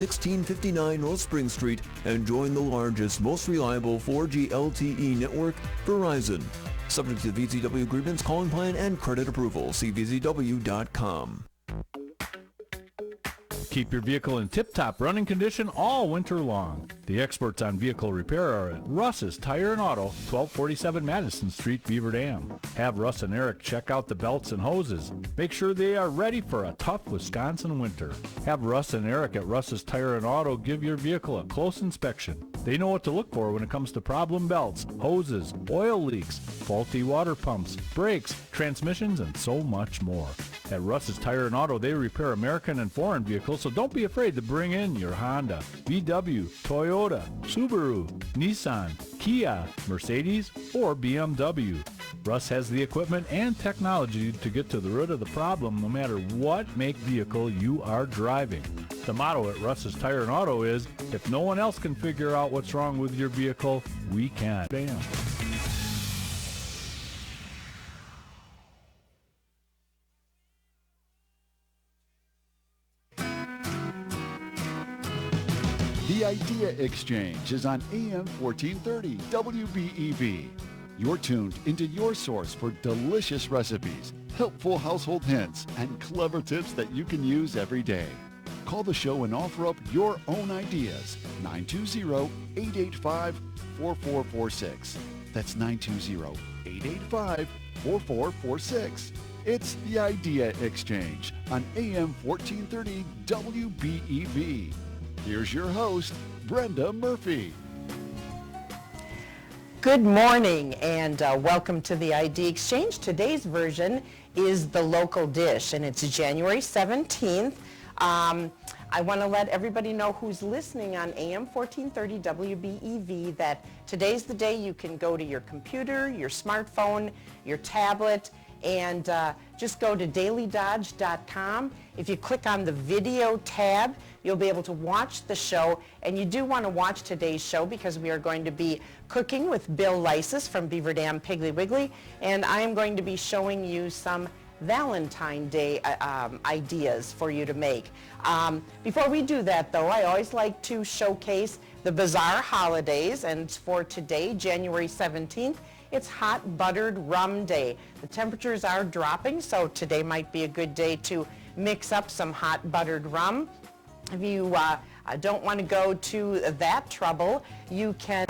1659 North Spring Street and join the largest, most reliable 4G LTE network, Verizon. Subject to VZW agreements, calling plan, and credit approval. See VZW.com. Keep your vehicle in tip-top running condition all winter long. The experts on vehicle repair are at Russ's Tire and Auto, 1247 Madison Street, Beaver Dam. Have Russ and Eric check out the belts and hoses. Make sure they are ready for a tough Wisconsin winter. Have Russ and Eric at Russ's Tire and Auto give your vehicle a close inspection. They know what to look for when it comes to problem belts, hoses, oil leaks, faulty water pumps, brakes, transmissions, and so much more. At Russ's Tire and Auto, they repair American and foreign vehicles, so don't be afraid to bring in your Honda, VW, Toyota, Subaru, Nissan, Kia, Mercedes, or BMW. Russ has the equipment and technology to get to the root of the problem no matter what make vehicle you are driving. The motto at Russ's Tire and Auto is, if no one else can figure out what's wrong with your vehicle, we can. Bam. The Idea Exchange is on AM 1430 WBEV. You're tuned into your source for delicious recipes, helpful household hints, and clever tips that you can use every day. Call the show and offer up your own ideas. 920-885-4446. That's 920-885-4446. It's the Idea Exchange on AM 1430 WBEV. Here's your host, Brenda Murphy. Good morning and welcome to the ID Exchange. Today's version is the local dish and it's January 17th. I want to let everybody know who's listening on AM 1430 WBEV that today's the day you can go to your computer, your smartphone, your tablet, and just go to dailydodge.com. If you click on the video tab, you'll be able to watch the show, and you do want to watch today's show because we are going to be cooking with Bill Leisses from Beaver Dam Piggly Wiggly, and I am going to be showing you some Valentine Day ideas for you to make. Before we do that though, I always like to showcase the bizarre holidays, and for today, January 17th, it's Hot Buttered Rum Day. The temperatures are dropping, so today might be a good day to mix up some hot buttered rum. If you don't want to go to that trouble, you can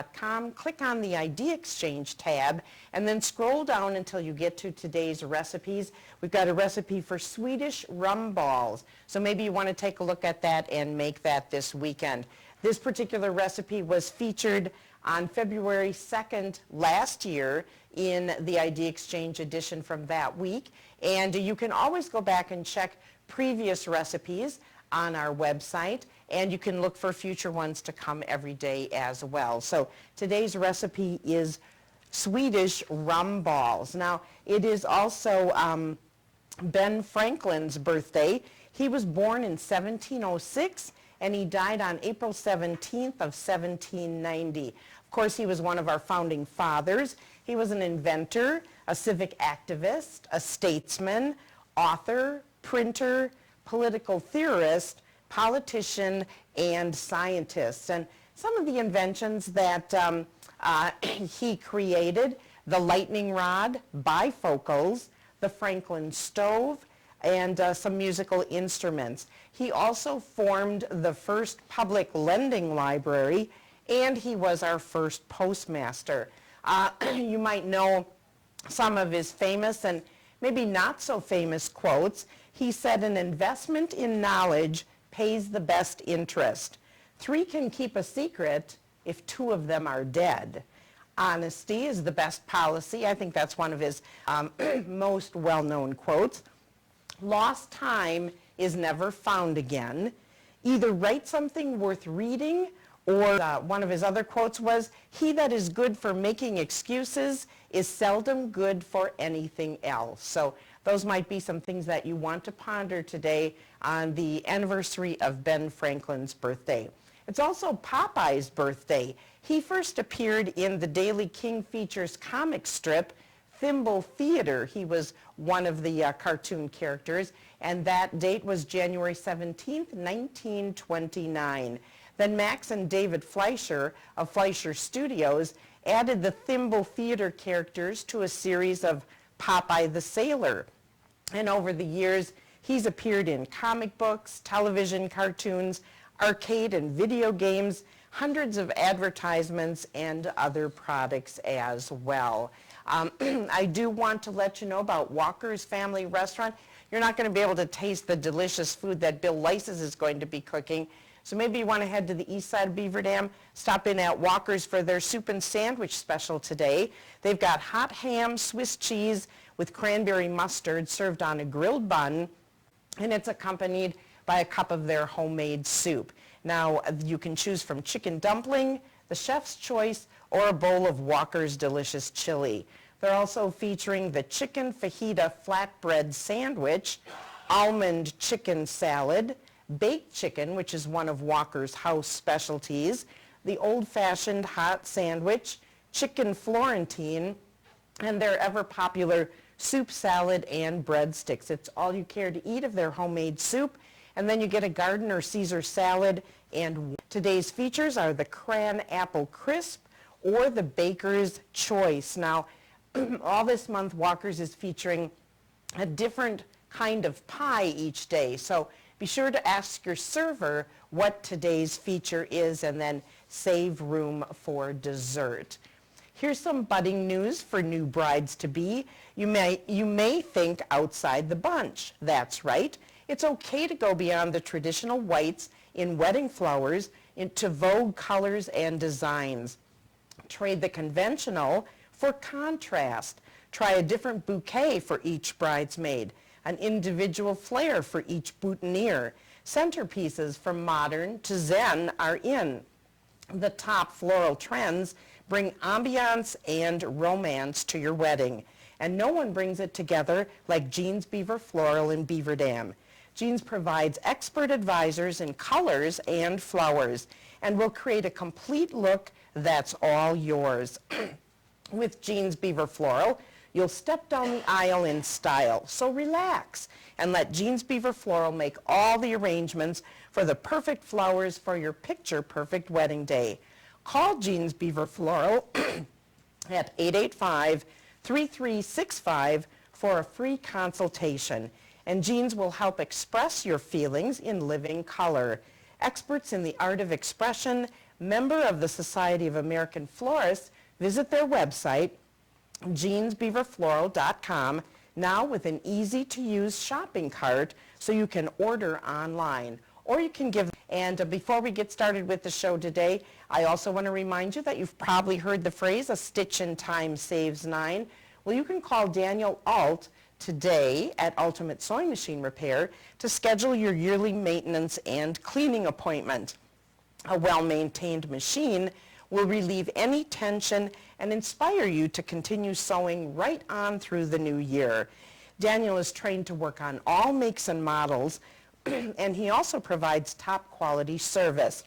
click on the ID Exchange tab and then scroll down until you get to today's recipes. We've got a recipe for Swedish rum balls, so maybe you want to take a look at that and make that this weekend. This particular recipe was featured on February 2nd last year in the ID Exchange edition from that week, and you can always go back and check previous recipes on our website, and you can look for future ones to come every day as well. So today's recipe is Swedish rum balls. Now, it is also Ben Franklin's birthday. He was born in 1706, and he died on April 17th of 1790. Of course, he was one of our founding fathers. He was an inventor, a civic activist, a statesman, author, printer, political theorist, politician, and scientist. And some of the inventions that he created, the lightning rod, bifocals, the Franklin stove, and some musical instruments. He also formed the first public lending library, and he was our first postmaster. You might know some of his famous and maybe not so famous quotes. He said, "An investment in knowledge pays the best interest. 3 can keep a secret if 2 of them are dead. Honesty is the best policy." I think that's one of his most well-known quotes. "Lost time is never found again. Either write something worth reading," or one of his other quotes was, "He that is good for making excuses is seldom good for anything else." So those might be some things that you want to ponder today on the anniversary of Ben Franklin's birthday. It's also Popeye's birthday. He first appeared in the Daily King Features comic strip Thimble Theater. He was one of the cartoon characters, and that date was January 17th, 1929. Then Max and David Fleischer of Fleischer Studios added the Thimble Theater characters to a series of Popeye the Sailor. And over the years, he's appeared in comic books, television cartoons, arcade and video games, hundreds of advertisements, and other products as well. I do want to let you know about Walker's Family Restaurant. You're not going to be able to taste the delicious food that Bill Leisses is going to be cooking. So maybe you want to head to the east side of Beaver Dam, stop in at Walker's for their soup and sandwich special today. They've got hot ham, Swiss cheese with cranberry mustard served on a grilled bun, and it's accompanied by a cup of their homemade soup. Now, you can choose from chicken dumpling, the chef's choice, or a bowl of Walker's delicious chili. They're also featuring the chicken fajita flatbread sandwich, almond chicken salad, baked chicken, which is one of Walker's house specialties, the old-fashioned hot sandwich, chicken Florentine, and their ever-popular soup salad and breadsticks. It's all you care to eat of their homemade soup, and then you get a garden or Caesar salad. And today's features are the cran apple crisp or the baker's choice. Now, all this month, Walker's is featuring a different kind of pie each day, so be sure to ask your server what today's feature is and then save room for dessert. Here's some budding news for new brides-to-be. You may think outside the bunch. That's right. It's okay to go beyond the traditional whites in wedding flowers into vogue colors and designs. Trade the conventional for contrast. Try a different bouquet for each bridesmaid, an individual flair for each boutonniere. Centerpieces from modern to zen are in. The top floral trends bring ambiance and romance to your wedding, and no one brings it together like Jean's Beaver Floral in Beaver Dam. Jean's provides expert advisors in colors and flowers and will create a complete look that's all yours. With Jean's Beaver Floral, you'll step down the aisle in style, so relax and let Jean's Beaver Floral make all the arrangements for the perfect flowers for your picture-perfect wedding day. Call Jean's Beaver Floral at 885-3365 for a free consultation, and Jean's will help express your feelings in living color. Experts in the art of expression, member of the Society of American Florists, visit their website, jeansbeaverfloral.com, now with an easy-to-use shopping cart so you can order online. Or you can give, and before we get started with the show today, I also want to remind you that you've probably heard the phrase, a stitch in time saves 9. Well, you can call Daniel Alt today at Ultimate Sewing Machine Repair to schedule your yearly maintenance and cleaning appointment. A well-maintained machine will relieve any tension and inspire you to continue sewing right on through the new year. Daniel is trained to work on all makes and models, and he also provides top quality service.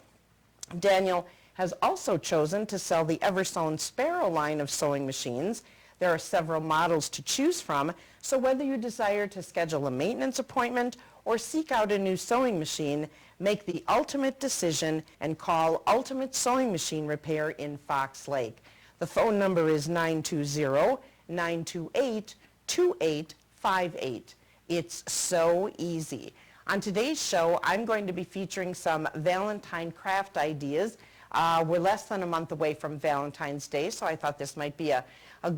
Daniel has also chosen to sell the Eversewn Sparrow line of sewing machines. There are several models to choose from, so whether you desire to schedule a maintenance appointment or seek out a new sewing machine, make the ultimate decision and call Ultimate Sewing Machine Repair in Fox Lake. The phone number is 920-928-2858. It's so easy. On today's show, I'm going to be featuring some Valentine craft ideas. We're less than a month away from Valentine's Day, so I thought this might be a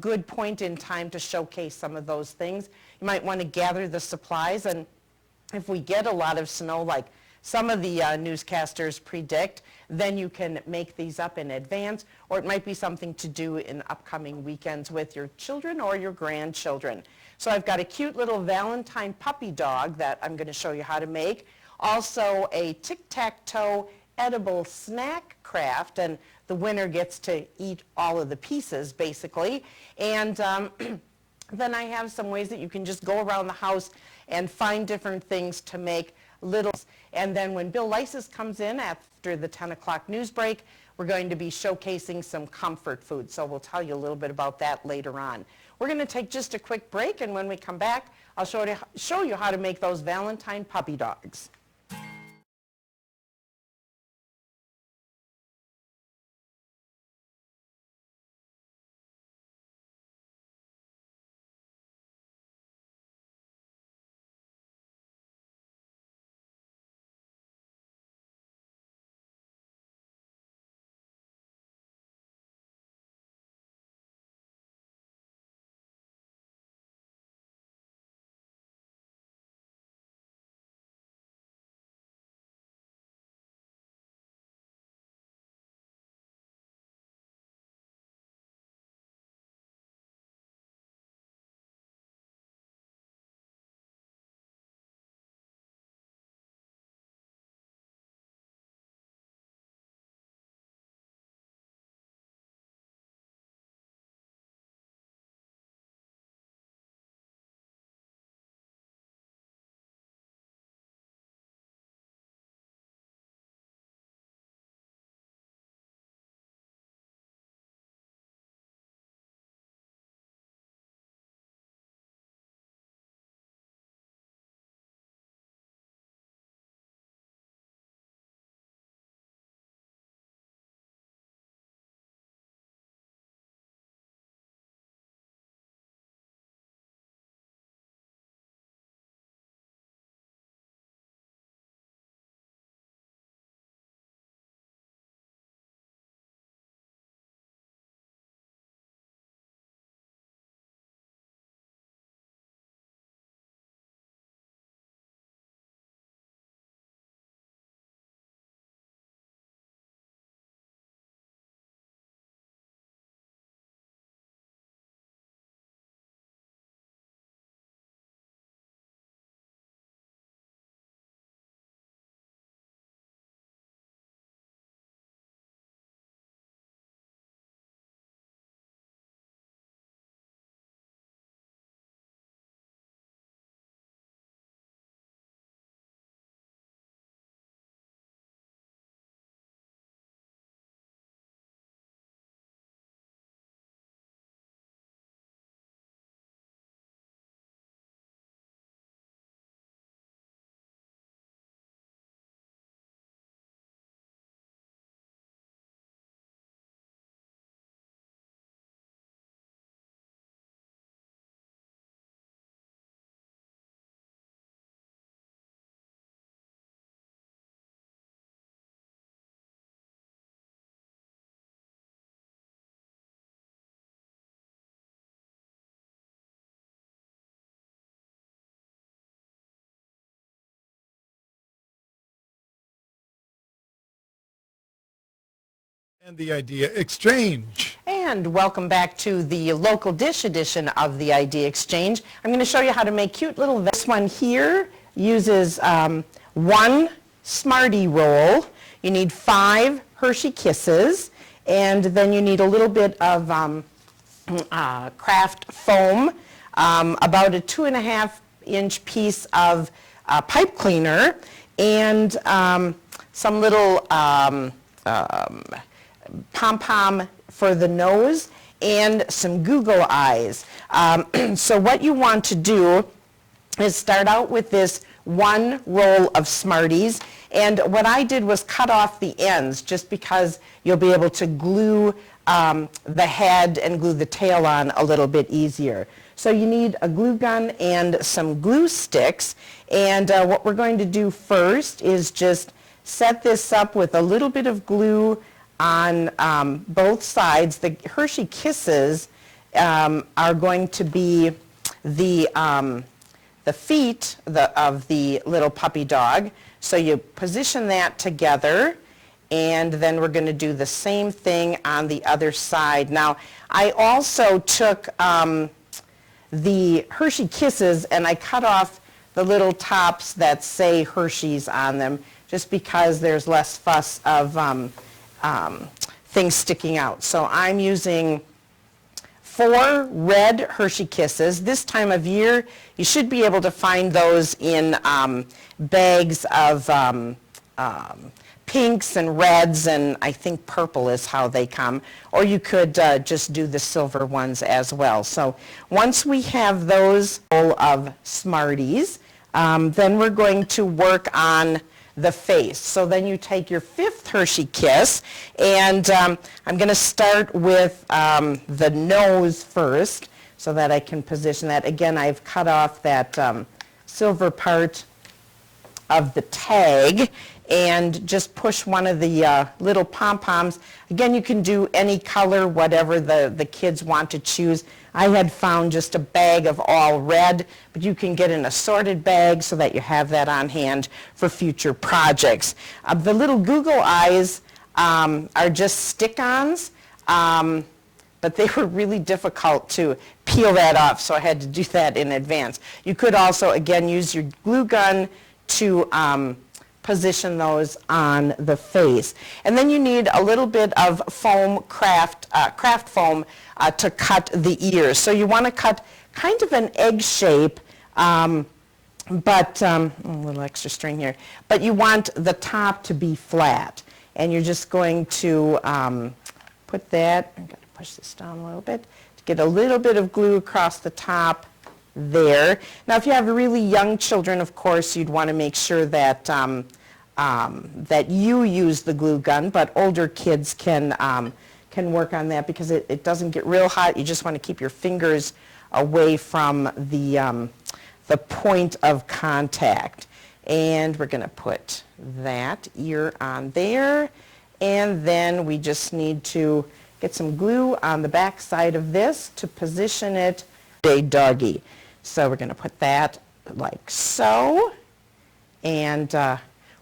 good point in time to showcase some of those things. You might want to gather the supplies, and if we get a lot of snow like some of the newscasters predict, then you can make these up in advance, or it might be something to do in upcoming weekends with your children or your grandchildren. So I've got a cute little Valentine puppy dog that I'm going to show you how to make. Also a tic-tac-toe edible snack craft, and the winner gets to eat all of the pieces basically. And then I have some ways that you can just go around the house and find different things to make little. And then when Bill Leisses comes in after the 10 o'clock news break, we're going to be showcasing some comfort food. So we'll tell you a little bit about that later on. We're going to take just a quick break, and when we come back, I'll show you how to make those Valentine puppy dogs. And the Idea Exchange. And welcome back to the local dish edition of the Idea Exchange. I'm going to show you how to make cute little, this one here uses one Smartie roll. You need 5 Hershey Kisses, and then you need a little bit of craft foam, about a 2.5-inch piece of pipe cleaner, and some little pom-pom for the nose, and some Google eyes. So what you want to do is start out with this 1 roll of Smarties, and what I did was cut off the ends just because you'll be able to glue the head and glue the tail on a little bit easier. So you need a glue gun and some glue sticks, and what we're going to do first is just set this up with a little bit of glue on both sides. The Hershey Kisses are going to be the feet of the little puppy dog. So you position that together, and then we're going to do the same thing on the other side. Now, I also took the Hershey Kisses and I cut off the little tops that say Hershey's on them, just because there's less fuss of things sticking out. So I'm using 4 red Hershey Kisses. This time of year, you should be able to find those in bags of pinks and reds, and I think purple is how they come. Or you could just do the silver ones as well. So once we have those full of Smarties, then we're going to work on the face. So then you take your 5th Hershey Kiss, and I'm going to start with the nose first so that I can position that. Again, I've cut off that silver part of the tag and just push one of the little pom-poms. Again, you can do any color, whatever the kids want to choose. I had found just a bag of all red, but you can get an assorted bag so that you have that on hand for future projects. The little Google eyes are just stick-ons, but they were really difficult to peel that off, so I had to do that in advance. You could also, again, use your glue gun to position those on the face. And then you need a little bit of foam, craft foam, to cut the ears. So you want to cut kind of an egg shape, but a little extra string here. But you want the top to be flat. And you're just going to put that, I've got to push this down a little bit, to get a little bit of glue across the top there. Now, if you have really young children, of course, you'd want to make sure that that you use the glue gun, but older kids can work on that because it doesn't get real hot. You just want to keep your fingers away from the point of contact. And we're going to put that ear on there, and then we just need to get some glue on the back side of this to position it a doggy. So we're going to put that like so, and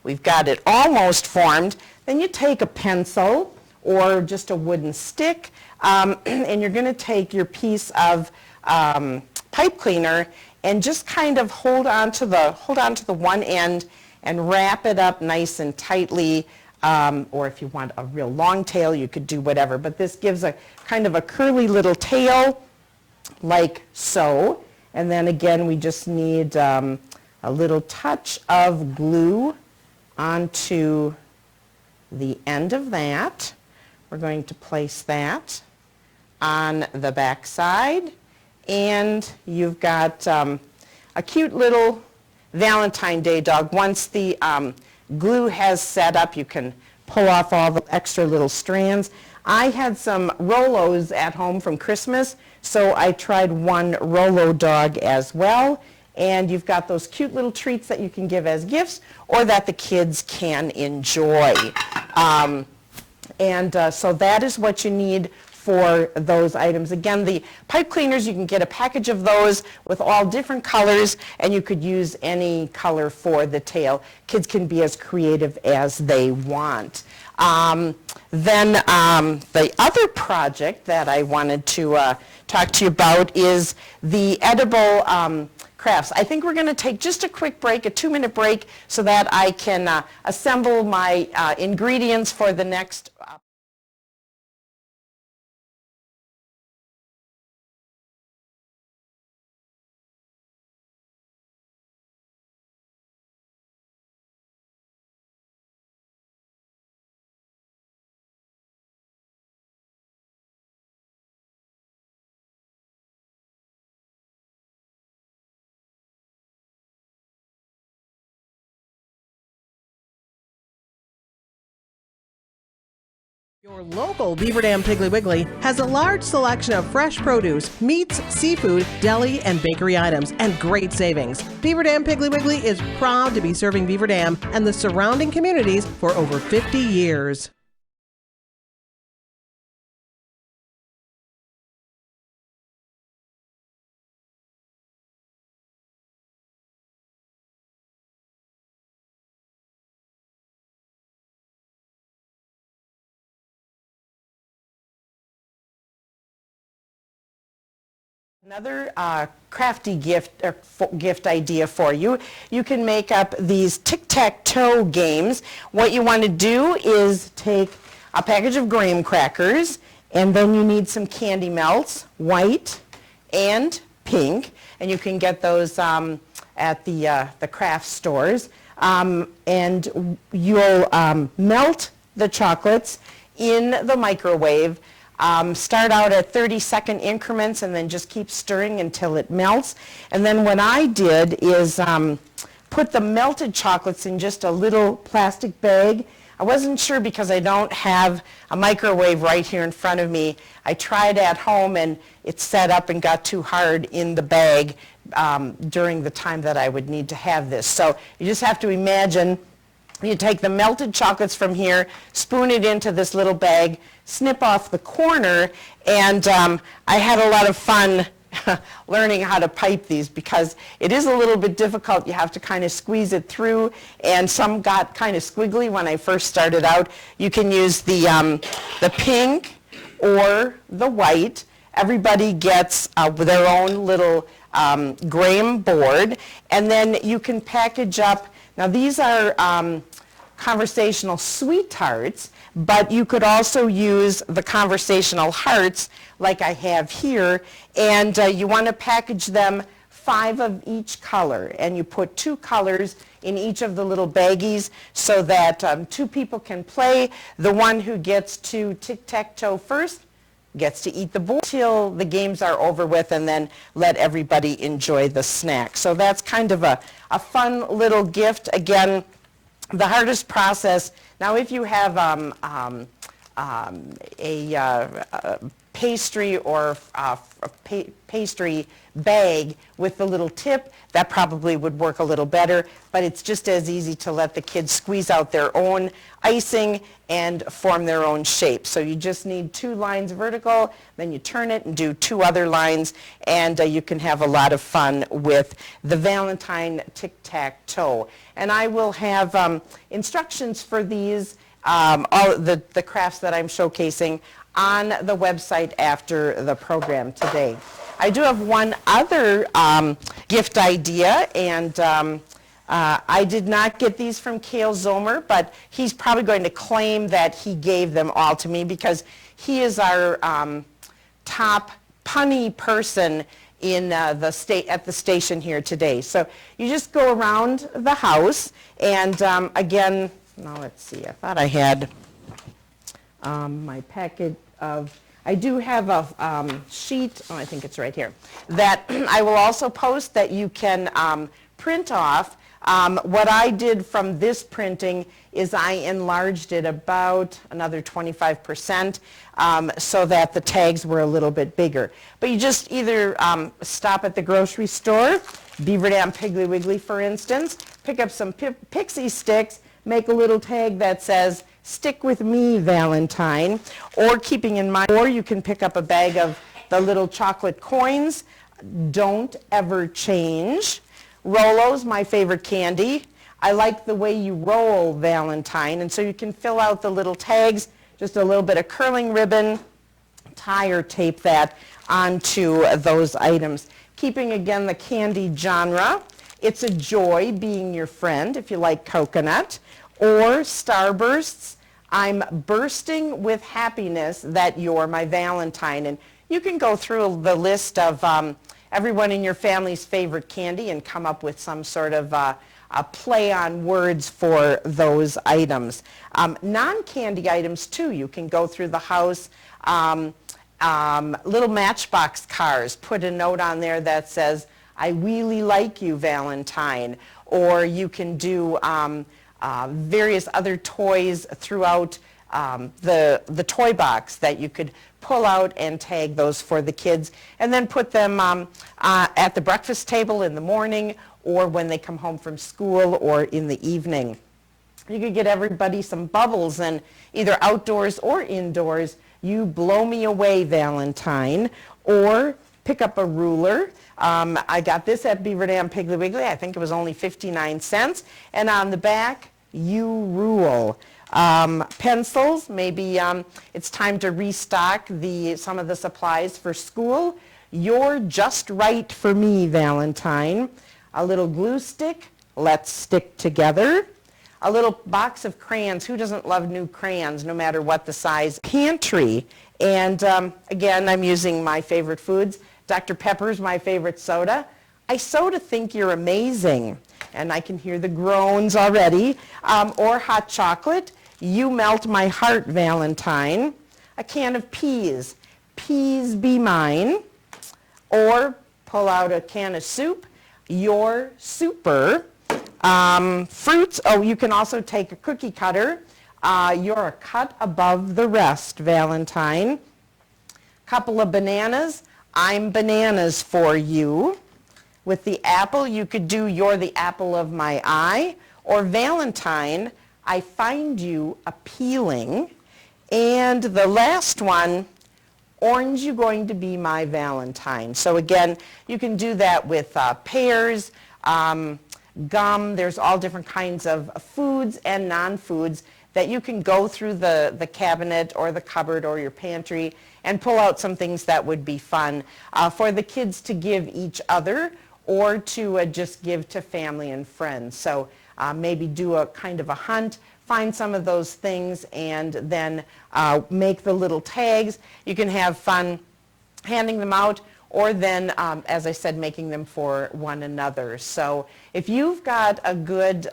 we've got it almost formed. Then you take a pencil or just a wooden stick, and you're going to take your piece of pipe cleaner and just kind of hold on to the one end and wrap it up nice and tightly. Or if you want a real long tail, you could do whatever. But this gives a kind of a curly little tail, like so. And then again, we just need a little touch of glue onto the end of that. We're going to place that on the back side, and you've got a cute little Valentine Day dog. Once the glue has set up, you can pull off all the extra little strands. I had some Rolos at home from Christmas, so I tried one Rolo dog as well. And you've got those cute little treats that you can give as gifts or that the kids can enjoy. So that is what you need for those items. Again, the pipe cleaners, you can get a package of those with all different colors, and you could use any color for the tail. Kids can be as creative as they want. Then the other project that I wanted to talk to you about is the edible crafts. I think we're going to take just a quick break, a 2-minute break, so that I can assemble my ingredients for the next Your local Beaver Dam Piggly Wiggly has a large selection of fresh produce, meats, seafood, deli, and bakery items, and great savings. Beaver Dam Piggly Wiggly is proud to be serving Beaver Dam and the surrounding communities for over 50 years. Another crafty gift idea for you. You can make up these tic-tac-toe games. What you want to do is take a package of graham crackers, and then you need some candy melts, white and pink, and you can get those at the craft stores. and you'll melt the chocolates in the microwave. Start out at 30-second increments and then just keep stirring until it melts. And then what I did is put the melted chocolates in just a little plastic bag. I wasn't sure because I don't have a microwave right here in front of me. I tried at home and it set up and got too hard in the bag during the time that I would need to have this. So you just have to imagine you take the melted chocolates from here, spoon it into this little bag, snip off the corner, and I had a lot of fun learning how to pipe these because it is a little bit difficult. You have to kind of squeeze it through, and some got kind of squiggly when I first started out. You can use the pink or the white. Everybody gets their own little graham board, and then you can package up. Now these are conversational sweethearts, but you could also use the conversational hearts like I have here, and you want to package them 5 of each color, and you put 2 colors in each of the little baggies so that 2 people can play. The one who gets to tic-tac-toe first gets to eat the board till the games are over with, and then let everybody enjoy the snack. So that's kind of a fun little gift. Again, the hardest process, now if you have a pastry or pastry bag with the little tip, that probably would work a little better, but it's just as easy to let the kids squeeze out their own icing and form their own shape. So you just need 2 lines vertical, then you turn it and do 2 other lines, and you can have a lot of fun with the Valentine tic-tac-toe. And I will have instructions for these, all the crafts that I'm showcasing on the website after the program today. I do have one other gift idea, and I did not get these from Cale Zomer, but he's probably going to claim that he gave them all to me because he is our top punny person in at the station here today. So you just go around the house, and again, now let's see, I thought I had my packet of, I do have a sheet, oh, I think it's right here, that I will also post that you can print off. What I did from this printing is I enlarged it about another 25% so that the tags were a little bit bigger. But you just either stop at the grocery store, Beaver Dam Piggly Wiggly for instance, pick up some pixie sticks, make a little tag that says, "Stick with me, Valentine," or keeping in mind, or you can pick up a bag of the little chocolate coins, "Don't ever change." Rolos, my favorite candy. I like the way you roll, Valentine, and so you can fill out the little tags, just a little bit of curling ribbon, tie or tape that onto those items. Keeping again the candy genre, It's a Joy Being Your Friend if you like coconut, or Starbursts, I'm bursting with happiness that you're my Valentine. And you can go through the list of everyone in your family's favorite candy and come up with some sort of a play on words for those items. Non-candy items too, you can go through the house. Little matchbox cars, put a note on there that says, I really like you, Valentine. Or you can do various other toys throughout the toy box that you could pull out and tag those for the kids, and then put them at the breakfast table in the morning or when they come home from school or in the evening. You could get everybody some bubbles, and either outdoors or indoors, you blow me away, Valentine, or pick up a ruler. I got this at Beaver Dam Piggly Wiggly. I think it was only 59 cents. And on the back, you rule. Pencils, maybe it's time to restock some of the supplies for school. You're just right for me, Valentine. A little glue stick, let's stick together. A little box of crayons. Who doesn't love new crayons, no matter what the size? Pantry. And again, I'm using my favorite foods. Dr. Pepper's my favorite soda. I soda think you're amazing. and I can hear the groans already, or hot chocolate. You melt my heart, Valentine. A can of peas. Peas be mine. Or pull out a can of soup. You're super. Fruits. Oh, you can also take a cookie cutter. You're a cut above the rest, Valentine. Couple of bananas. I'm bananas for you. With the apple, you could do you're the apple of my eye. Or Valentine, I find you appealing. And the last one, orange, you're going to be my Valentine. So again, you can do that with pears, gum. There's all different kinds of foods and non-foods that you can go through the cabinet or the cupboard or your pantry and pull out some things that would be fun for the kids to give each other or to just give to family and friends. So maybe do a kind of a hunt, find some of those things, and then make the little tags. You can have fun handing them out, or then, as I said, making them for one another. So if you've got a good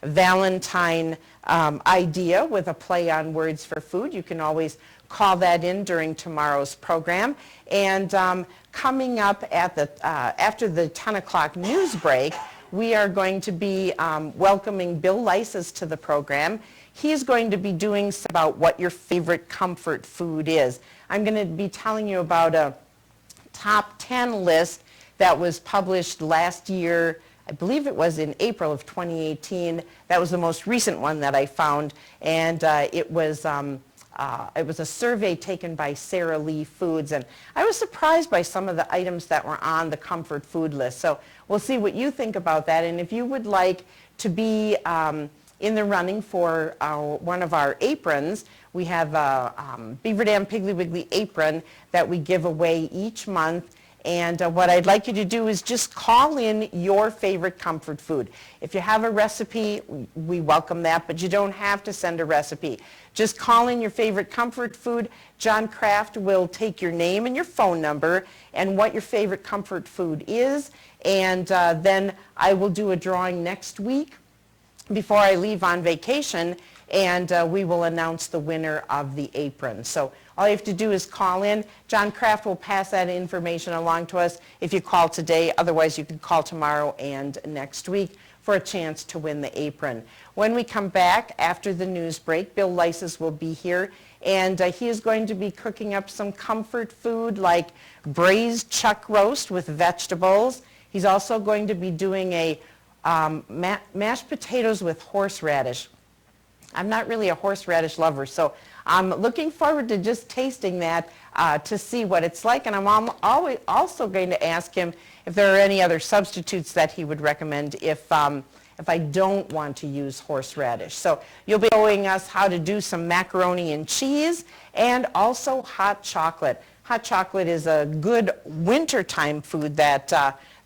Valentine idea with a play on words for food, you can always call that in during tomorrow's program. And coming up at after the 10 o'clock news break, we are going to be welcoming Bill Leisses to the program. He's going to be doing about what your favorite comfort food is. I'm going to be telling you about a top 10 list that was published last year. I believe it was in April of 2018. That was the most recent one that I found, and it was a survey taken by Sara Lee Foods, and I was surprised by some of the items that were on the comfort food list. So we'll see what you think about that, and if you would like to be in the running for one of our aprons, we have a Beaver Dam Piggly Wiggly apron that we give away each month. And what I'd like you to do is just call in your favorite comfort food. If you have a recipe, we welcome that, but you don't have to send a recipe. Just call in your favorite comfort food. John Kraft will take your name and your phone number and what your favorite comfort food is, and then I will do a drawing next week before I leave on vacation, and we will announce the winner of the apron. So all you have to do is call in. John Kraft will pass that information along to us if you call today. Otherwise, you can call tomorrow and next week for a chance to win the apron. When we come back after the news break, Bill Leisses will be here, and he is going to be cooking up some comfort food like braised chuck roast with vegetables. He's also going to be doing a mashed potatoes with horseradish. I'm not really a horseradish lover, so I'm looking forward to just tasting that to see what it's like. And I'm also going to ask him if there are any other substitutes that he would recommend if I don't want to use horseradish. So you'll be showing us how to do some macaroni and cheese and also hot chocolate. Hot chocolate is a good wintertime food that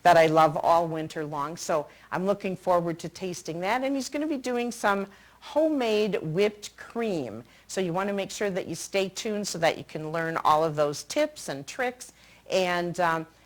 I love all winter long. So I'm looking forward to tasting that. And he's going to be doing some homemade whipped cream. So you want to make sure that you stay tuned so that you can learn all of those tips and tricks. And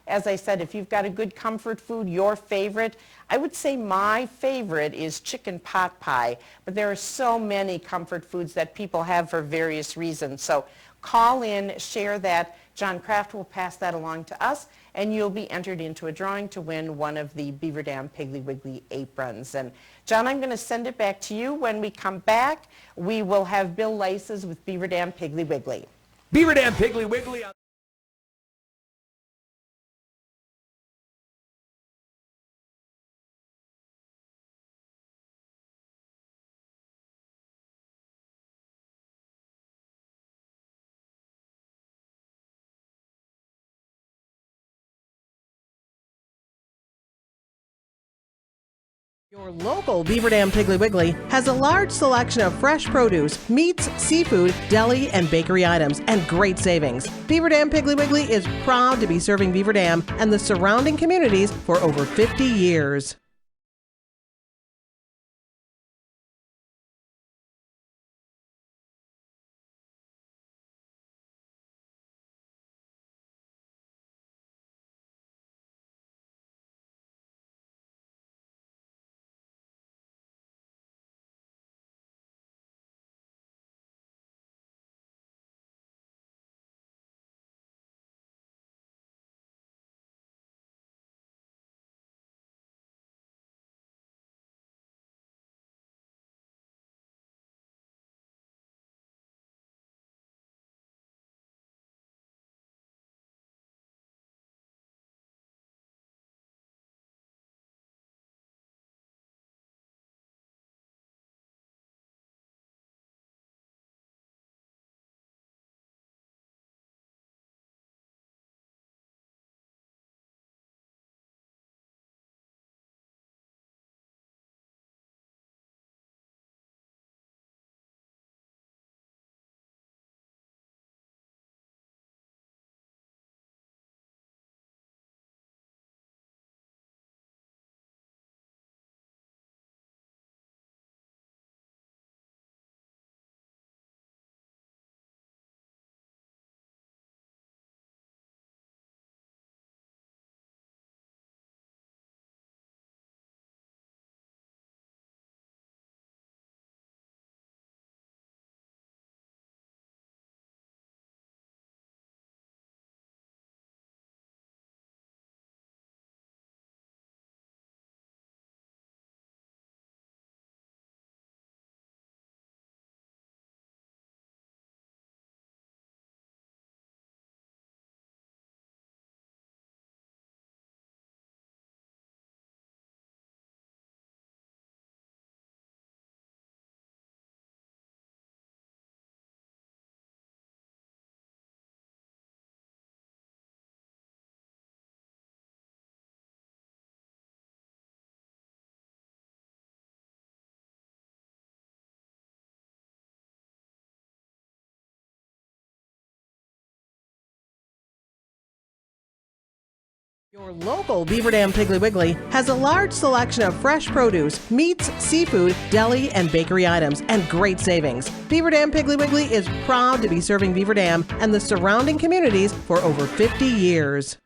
as I said, if you've got a good comfort food, your favorite, I would say my favorite is chicken pot pie. But there are so many comfort foods that people have for various reasons. So call in, share that. John Kraft will pass that along to us, and you'll be entered into a drawing to win one of the Beaver Dam Piggly Wiggly aprons. And John, I'm going to send it back to you. When we come back, we will have Bill Leisses with Beaver Dam Piggly Wiggly. Beaver Dam Piggly Wiggly. Your local Beaver Dam Piggly Wiggly has a large selection of fresh produce, meats, seafood, deli, and bakery items, and great savings. Beaver Dam Piggly Wiggly is proud to be serving Beaver Dam and the surrounding communities for over 50 years. Your local Beaver Dam Piggly Wiggly has a large selection of fresh produce, meats, seafood, deli, and bakery items, and great savings. Beaver Dam Piggly Wiggly is proud to be serving Beaver Dam and the surrounding communities for over 50 years.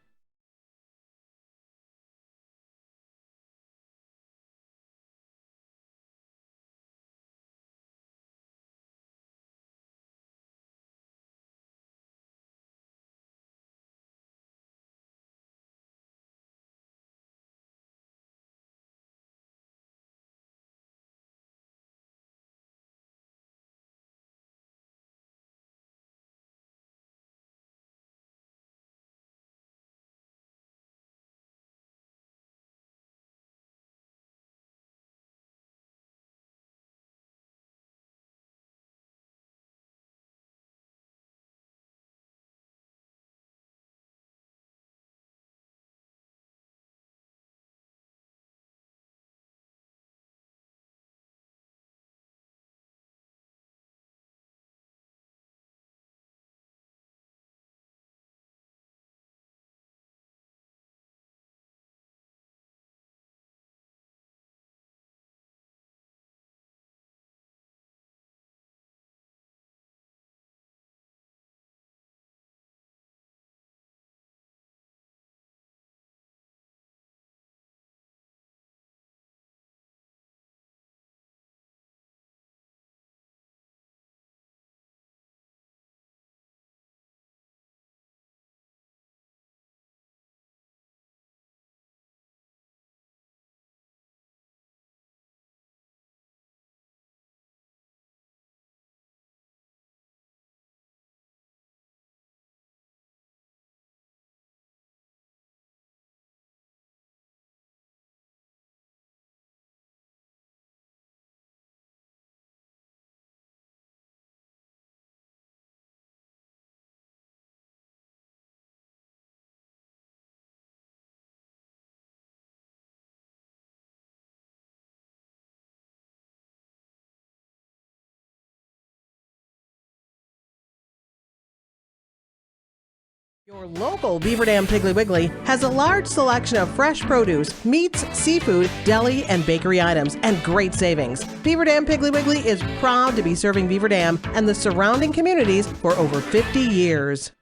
Your local Beaver Dam Piggly Wiggly has a large selection of fresh produce, meats, seafood, deli, and bakery items, and great savings. Beaver Dam Piggly Wiggly is proud to be serving Beaver Dam and the surrounding communities for over 50 years.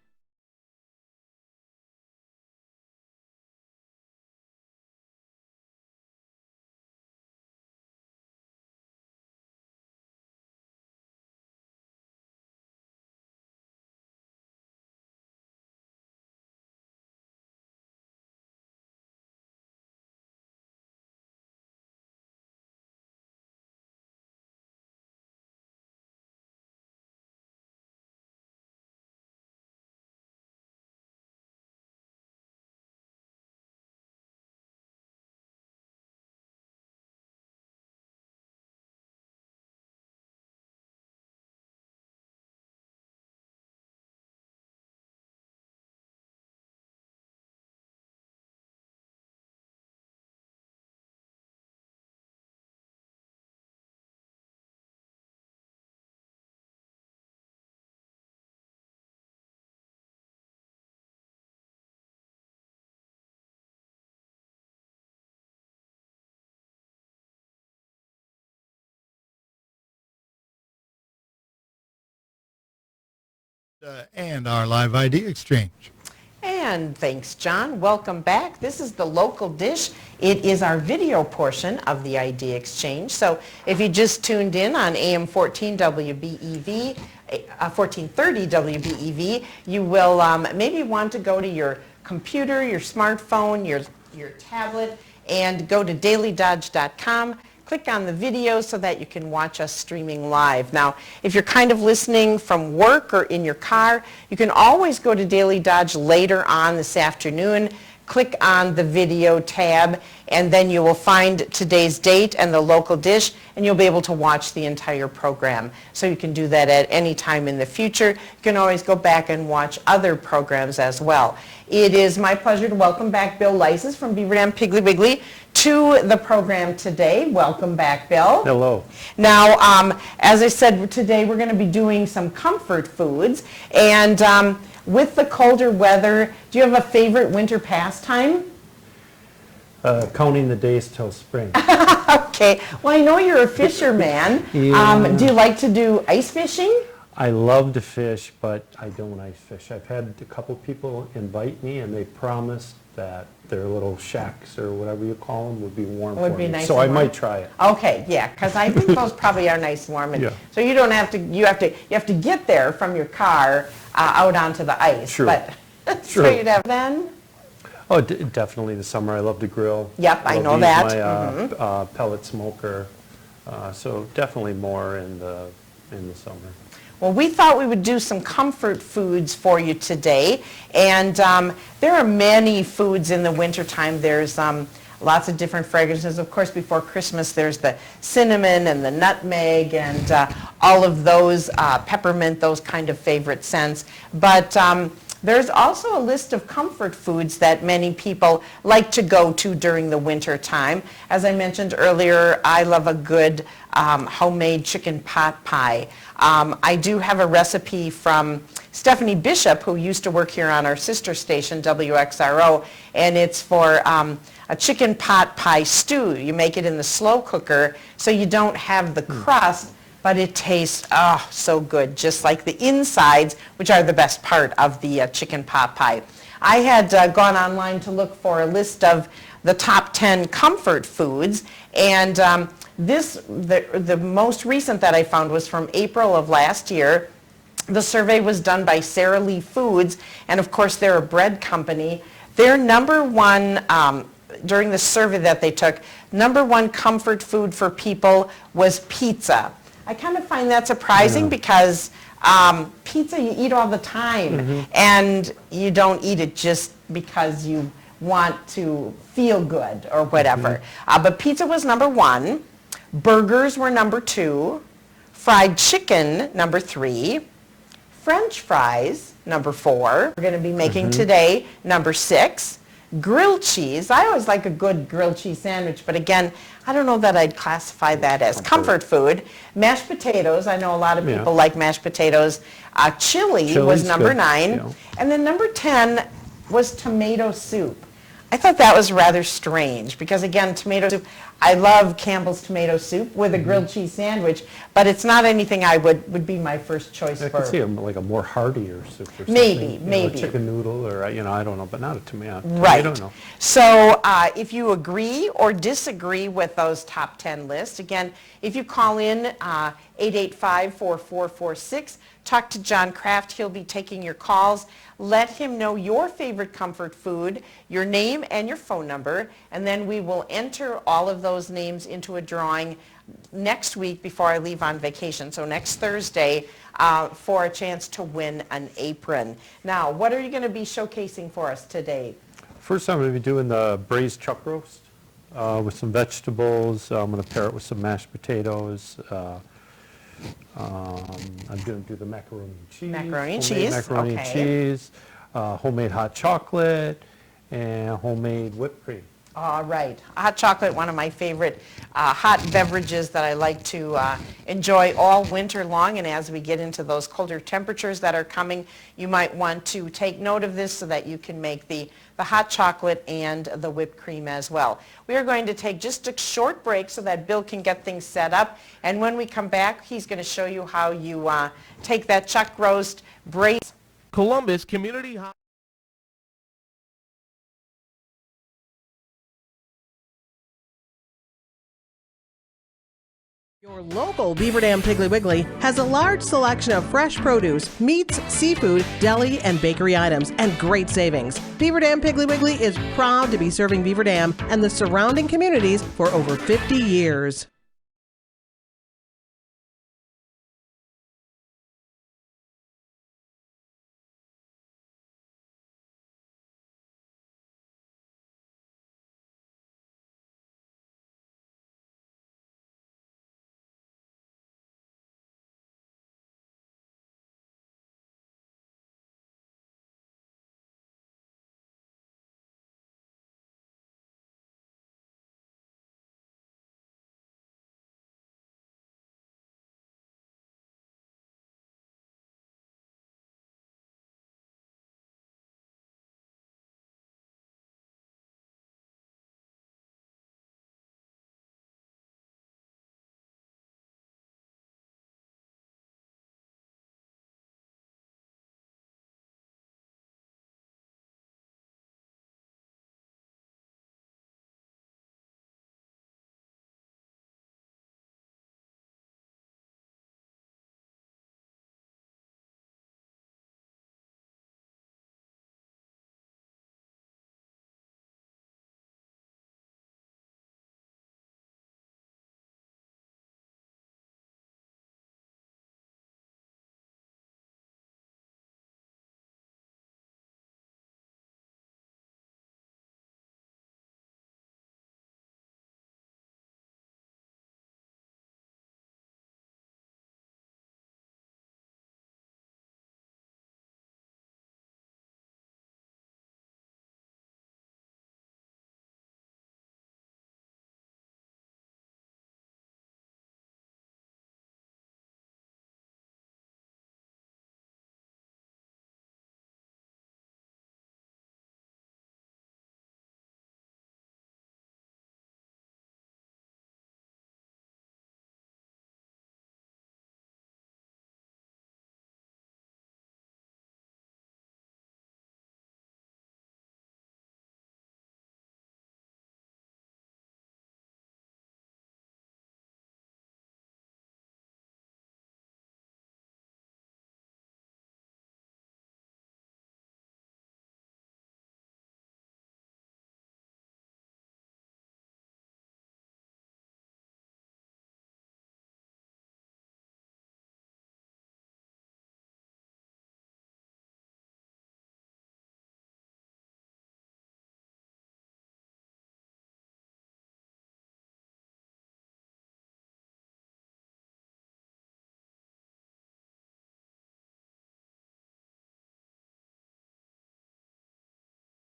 And our live ID exchange. And thanks, John. Welcome back. This is the local dish. It is our video portion of the ID exchange. So if you just tuned in on AM 14 WBEV, 1430 WBEV, you will maybe want to go to your computer, your smartphone, your tablet, and go to dailydodge.com. Click on the video so that you can watch us streaming live. Now, if you're kind of listening from work or in your car, you can always go to Daily Dodge later on this afternoon. Click on the video tab, and then you will find today's date and the local dish, and you'll be able to watch the entire program. So you can do that at any time in the future. You can always go back and watch other programs as well. It is my pleasure to welcome back Bill Leisses from Beaver Dam Piggly Wiggly to the program today. Welcome back, Bill. Hello. Now, as I said, today we're going to be doing some comfort foods, and with the colder weather, do you have a favorite winter pastime? Counting the days till spring. Okay. Well, I know you're a fisherman. Yeah. Do you like to do ice fishing? I love to fish, but I don't ice fish. I've had a couple people invite me, and they promised that their little shacks or whatever you call them would be warm Would for be me. nice So and I warm? might try it. Okay, yeah, because I think those probably are nice and warm. And Yeah. so you don't have to. You have to get there from your car out onto the ice. True. But so True. you'd have then. Oh, definitely the summer. I love to grill. Yep, I Love know to that. use my pellet smoker. So definitely more in the summer. Well, we thought we would do some comfort foods for you today. And there are many foods in the wintertime. There's lots of different fragrances. Of course, before Christmas, there's the cinnamon and the nutmeg and all of those, peppermint, those kind of favorite scents. But there's also a list of comfort foods that many people like to go to during the winter time. As I mentioned earlier, I love a good homemade chicken pot pie. I do have a recipe from Stephanie Bishop, who used to work here on our sister station, WXRO, and it's for a chicken pot pie stew. You make it in the slow cooker so you don't have the crust, but it tastes, oh, so good, just like the insides, which are the best part of the chicken pot pie. I had gone online to look for a list of the top 10 comfort foods, and the most recent that I found was from April of last year. The survey was done by Sara Lee Foods, and of course they're a bread company. Their number one, during the survey that they took, number one comfort food for people was pizza. I kind of find that surprising because pizza you eat all the time, and you don't eat it just because you want to feel good or whatever. But pizza was number one, burgers were number two, fried chicken number three, French fries number four, we're going to be making today number six, grilled cheese. I always like a good grilled cheese sandwich, but again, I don't know that I'd classify that as comfort food. Mashed potatoes, I know a lot of people like mashed potatoes. Chili was number good. 9. Yeah. And then number 10 was tomato soup. I thought that was rather strange because, again, tomato soup, I love Campbell's tomato soup with a grilled cheese sandwich, but it's not anything I would be my first choice I for. could see like a more heartier soup or something. Maybe, You know, maybe. a chicken noodle or, I don't know, but not a tomato. Right. I don't know. So if you agree or disagree with those top 10 lists, again, if you call in 885-4446, talk to John Kraft. He'll be taking your calls. Let him know your favorite comfort food, your name and your phone number, and then we will enter all of those names into a drawing next week before I leave on vacation, so next Thursday, for a chance to win an apron. Now, what are you going to be showcasing for us today? First, I'm going to be doing the braised chuck roast with some vegetables. I'm going to pair it with some mashed potatoes. I'm going to do the macaroni and cheese. Macaroni and homemade cheese, macaroni and okay. cheese, homemade hot chocolate, and homemade whipped cream. All right. Hot chocolate, one of my favorite hot beverages that I like to enjoy all winter long. And as we get into those colder temperatures that are coming, you might want to take note of this so that you can make the hot chocolate and the whipped cream as well. We are going to take just a short break so that Bill can get things set up. And when we come back, he's going to show you how you take that chuck roast, braise. Columbus Community Hospital. Your local Beaver Dam Piggly Wiggly has a large selection of fresh produce, meats, seafood, deli, and bakery items, and great savings. Beaver Dam Piggly Wiggly is proud to be serving Beaver Dam and the surrounding communities for over 50 years.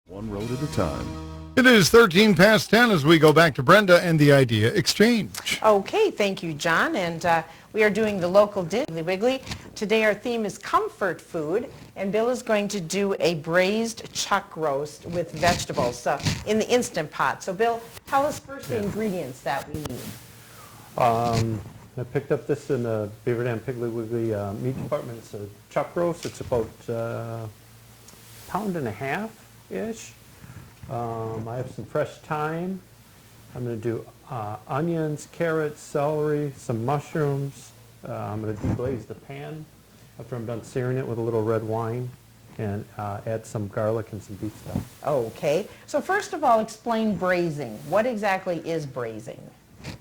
One road at a time. It is 13 past 10 as we go back to Brenda and the Idea Exchange. Okay, thank you, John. And we are doing the local dish, Piggly Wiggly. Today our theme is comfort food, and Bill is going to do a braised chuck roast with vegetables in the Instant Pot. So Bill, tell us first the ingredients that we need. I picked up this in the Beaver Dam Piggly Wiggly meat department. It's a chuck roast. It's about pound and a half-ish. I have some fresh thyme. I'm going to do onions, carrots, celery, some mushrooms. I'm going to deglaze the pan after I'm done searing it with a little red wine, and add some garlic and some beef stock. Okay. So first of all, explain braising. What exactly is braising?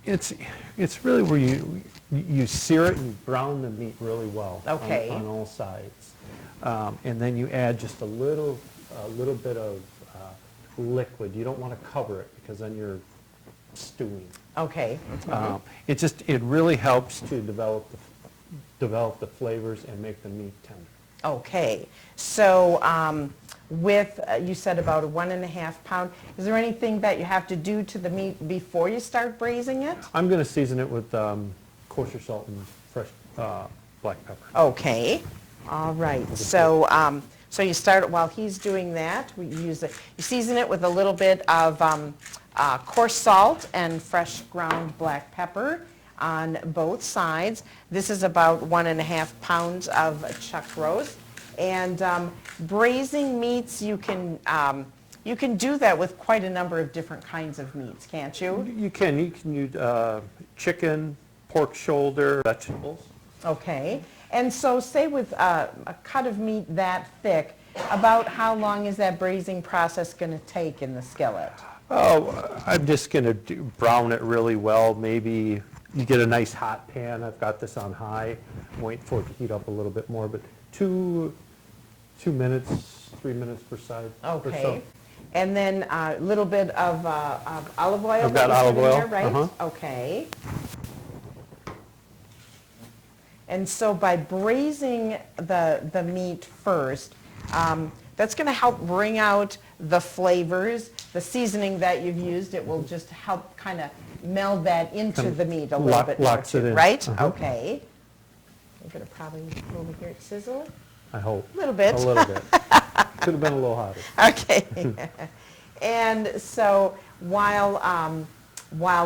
It's really where you sear it and brown the meat really well. Okay. On all sides, and then you add just a little bit of liquid. You don't want to cover it because then you're stewing. Okay. It really helps to develop the flavors and make the meat tender. Okay. So with, you said about a 1.5 pound, is there anything that you have to do to the meat before you start braising it? I'm going to season it with kosher salt and fresh black pepper. Okay. All right. So so you start, while he's doing that, you season it with a little bit of coarse salt and fresh ground black pepper on both sides. This is about 1.5 pounds of chuck roast. And braising meats, you can do that with quite a number of different kinds of meats, can't you? You can use chicken, pork shoulder, vegetables. Okay. And so say with a cut of meat that thick, about how long is that braising process going to take in the skillet? Oh, I'm just going to brown it really well. Maybe you get a nice hot pan. I've got this on high. I'm waiting for it to heat up a little bit more, but 2 minutes, 3 minutes per side. Okay. Or so. And then a little bit of olive oil. I've got olive oil. There, right? Uh-huh. Okay. And so by braising the meat first, that's going to help bring out the flavors. The seasoning that you've used, it will just help kind of meld that into the meat a little bit more locks it too, in. right? Uh-huh. Okay. You're going to probably over here it sizzle. I hope. A little bit. A little bit. Could have been a little hotter. Okay. And so while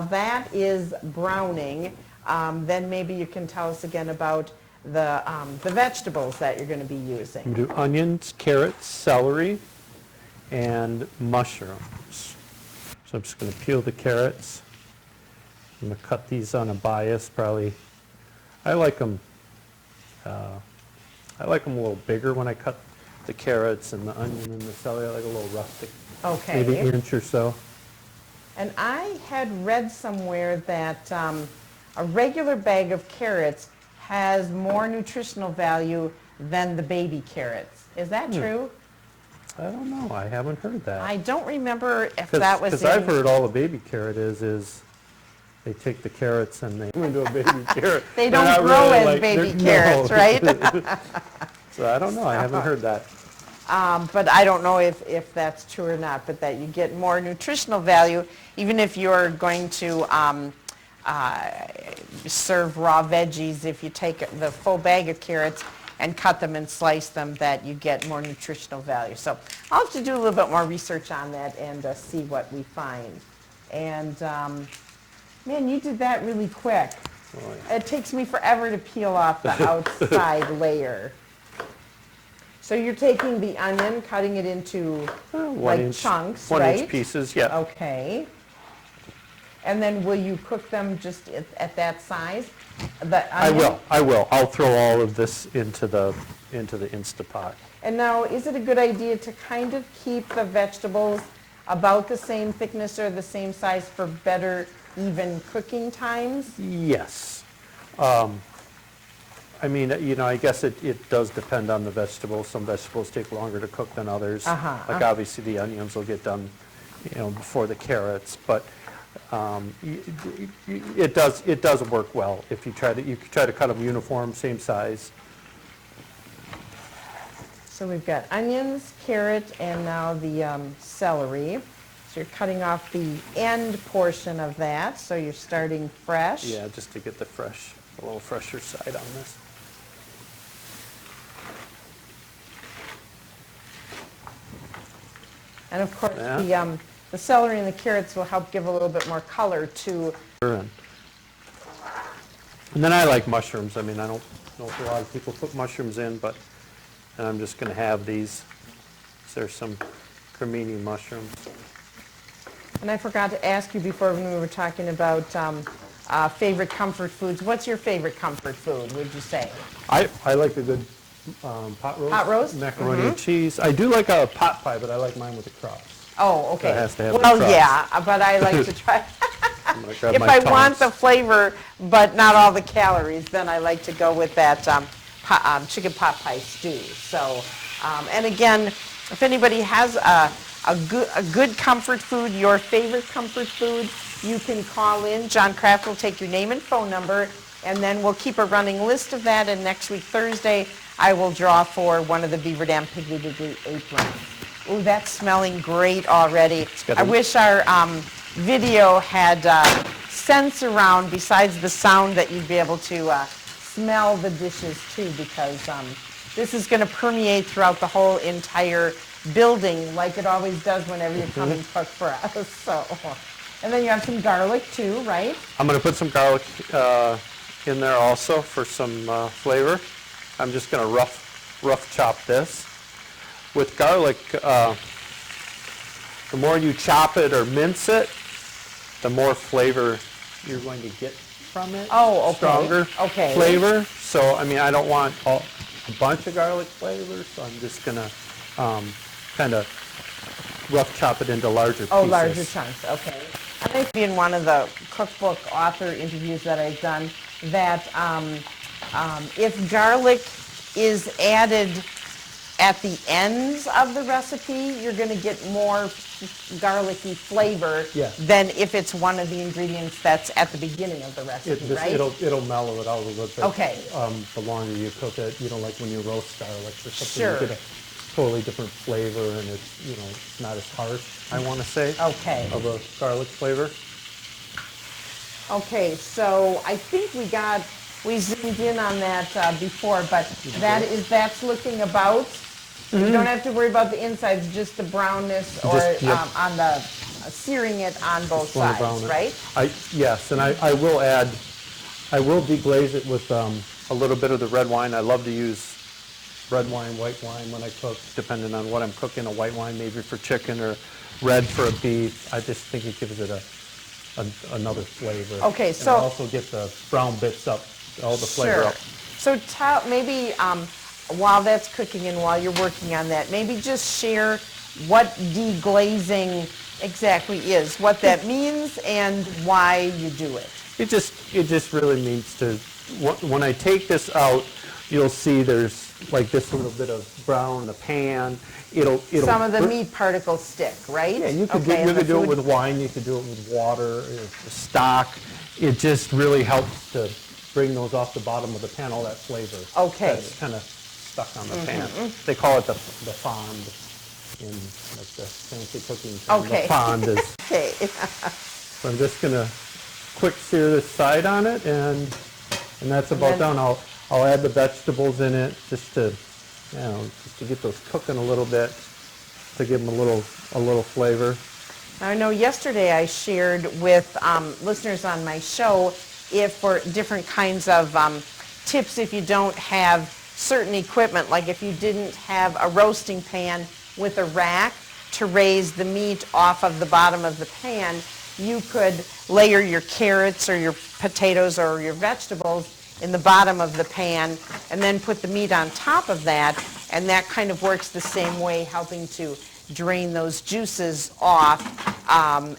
that is browning, then maybe you can tell us again about the vegetables that you're going to be using. I'm going to do onions, carrots, celery, and mushrooms. So I'm just going to peel the carrots. I'm going to cut these on a bias, probably. I like them a little bigger when I cut the carrots and the onion and the celery. I like a little rustic. Okay. Maybe an inch or so. And I had read somewhere that a regular bag of carrots has more nutritional value than the baby carrots. Is that true? I don't know. I haven't heard that. I don't remember if that was Because I've heard all a baby carrot is they take the carrots and they turn into a baby carrot. They They're don't not grow really as like- baby they're- carrots, no. right? So I don't know. I haven't heard that. But I don't know if that's true or not, but that you get more nutritional value even if you're going to serve raw veggies. If you take the full bag of carrots and cut them and slice them, that you get more nutritional value. So I'll have to do a little bit more research on that and see what we find. And man, you did that really quick. Oh, yeah. It takes me forever to peel off the outside layer. So you're taking the onion, cutting it into like chunks, right? 1 inch pieces, yeah. Okay. And then will you cook them just at that size? The onion? I will. I'll throw all of this into the Instapot. And now, is it a good idea to kind of keep the vegetables about the same thickness or the same size for better, even cooking times? Yes. I mean, I guess it does depend on the vegetables. Some vegetables take longer to cook than others. Like obviously the onions will get done, before the carrots. But it does work well if you try to cut them uniform, same size. So we've got onions, carrot, and now the celery. So you're cutting off the end portion of that, so you're starting fresh. Yeah, just to get the a little fresher side on this. And of course, Yeah. the celery and the carrots will help give a little bit more color to. And then I like mushrooms. I mean, I don't know if a lot of people put mushrooms in, but and I'm just going to have these. There's some cremini mushrooms. And I forgot to ask you before when we were talking about favorite comfort foods. What's your favorite comfort food, would you say? I like a good pot roast. Pot roast? Macaroni and cheese. I do like a pot pie, but I like mine with the crust. Oh, okay. It has to have well, the crust. Yeah, but I like to try. I'm gonna grab If my I tongs. want the flavor, but not all the calories, then I like to go with that chicken pot pie stew. So, and again, if anybody has a good comfort food, your favorite comfort food, you can call in. John Kraft will take your name and phone number, and then we'll keep a running list of that, and next week, Thursday, I will draw for one of the Beaver Dam Piggly Wiggly aprons. Ooh, that's smelling great already. I wish our video had scents around besides the sound that you'd be able to smell the dishes too, because this is going to permeate throughout the whole entire building like it always does whenever you come and cook for us. So, and then you have some garlic too, right? I'm going to put some garlic in there also for some flavor. I'm just going to rough chop this. With garlic, the more you chop it or mince it, the more flavor you're going to get from it. Oh, okay. Stronger Okay. flavor. So, I mean, I don't want a bunch of garlic flavor, so I'm just going to kind of rough chop it into larger pieces. Oh, larger chunks, okay. I think in one of the cookbook author interviews that I've done that if garlic is added at the ends of the recipe, you're going to get more garlicky flavor than if it's one of the ingredients that's at the beginning of the recipe, right? It'll mellow it out a little bit. Okay. The longer you cook it, like when you roast garlic or something, Sure. you get a totally different flavor, and it's it's not as harsh, I want to say. Okay. Of a garlic flavor. Okay, so I think we zoomed in on that before, but that's looking about. You don't have to worry about the insides, just the brownness or on the searing it on both sides, right? Yes, and I will deglaze it with a little bit of the red wine. I love to use red wine, white wine when I cook, depending on what I'm cooking. A white wine maybe for chicken or red for a beef. I just think it gives it another flavor. Okay, and so I also get the brown bits up, all the flavor up. So tell maybe while that's cooking and while you're working on that, maybe just share what deglazing exactly is, what that means, and why you do it. It just really means to, when I take this out, you'll see there's like this little bit of brown in the pan. It'll some of the meat particles stick, right? Yeah, you could do it with wine, you could do it with water, stock. It just really helps to bring those off the bottom of the pan, all that flavor. Okay. That's kind of stuck on the pan. They call it the fond in like the fancy cooking term. Okay. The fond is. Okay. So I'm just gonna quick sear this side on it, and that's about done. I'll add the vegetables in it just to get those cooking a little bit, to give them a little flavor. I know yesterday I shared with listeners on my show if for different kinds of tips if you don't have certain equipment, like if you didn't have a roasting pan with a rack to raise the meat off of the bottom of the pan, you could layer your carrots or your potatoes or your vegetables in the bottom of the pan and then put the meat on top of that, and that kind of works the same way, helping to drain those juices off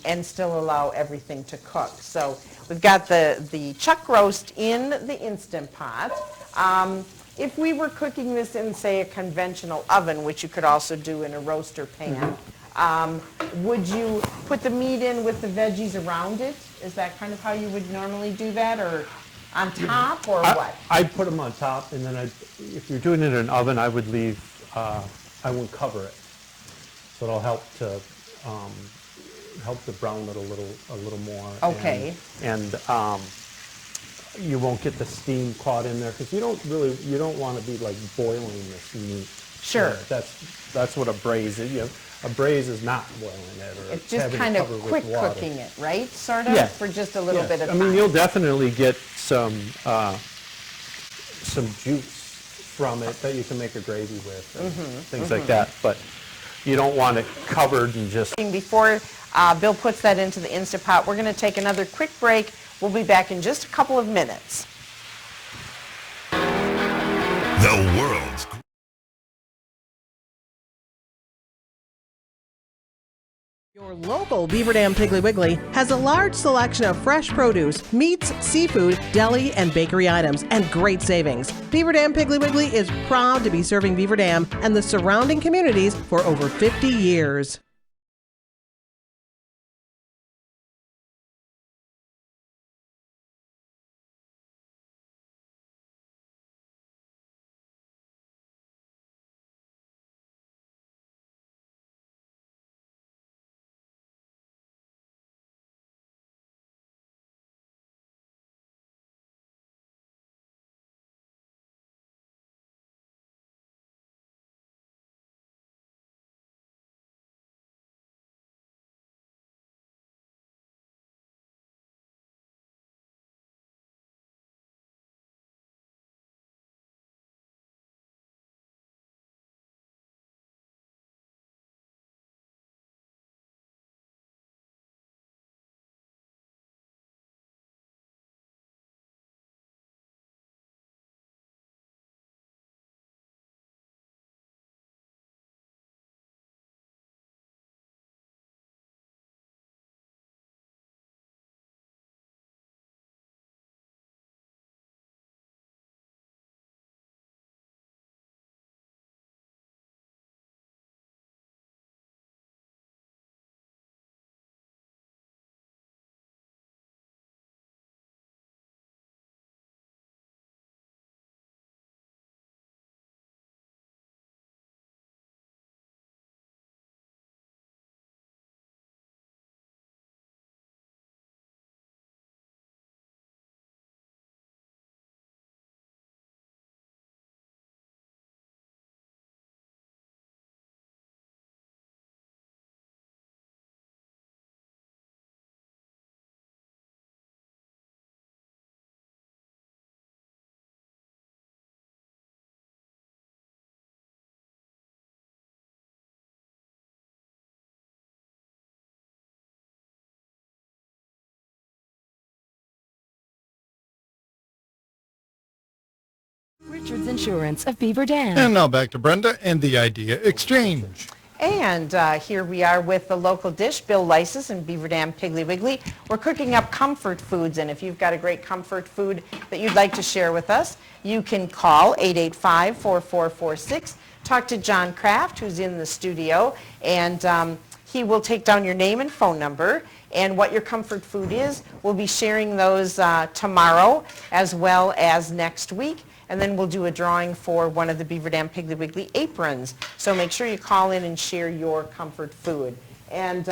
and still allow everything to cook. So we've got the chuck roast in the Instant Pot. If we were cooking this in, say, a conventional oven, which you could also do in a roaster pan, would you put the meat in with the veggies around it? Is that kind of how you would normally do that, or on top, or what? I'd put them on top, and then if you're doing it in an oven, I would leave I won't cover it. So it'll help to brown it a little more. Okay. And you won't get the steam caught in there because you don't want to be like boiling this meat. Sure. That's what a braise is. A braise is not boiling it or It's just having kind it of covered quick with water. cooking it, right? Sort of, Yeah. for just a little Yes. bit of I time. mean, you'll definitely get some juice from it that you can make a gravy with and things like that. But you don't want it covered and just... Before Bill puts that into the Instant Pot, we're going to take another quick break. We'll be back in just a couple of minutes. The world's Your local Beaver Dam Piggly Wiggly has a large selection of fresh produce, meats, seafood, deli, and bakery items, and great savings. Beaver Dam Piggly Wiggly is proud to be serving Beaver Dam and the surrounding communities for over 50 years. Richard's Insurance of Beaver Dam. And now back to Brenda and the Idea Exchange. And here we are with the local dish, Bill Leisses and Beaver Dam Piggly Wiggly. We're cooking up comfort foods, and if you've got a great comfort food that you'd like to share with us, you can call 885-4446. Talk to John Kraft, who's in the studio, and he will take down your name and phone number and what your comfort food is. We'll be sharing those tomorrow as well as next week. And then we'll do a drawing for one of the Beaver Dam Piggly Wiggly aprons. So make sure you call in and share your comfort food. And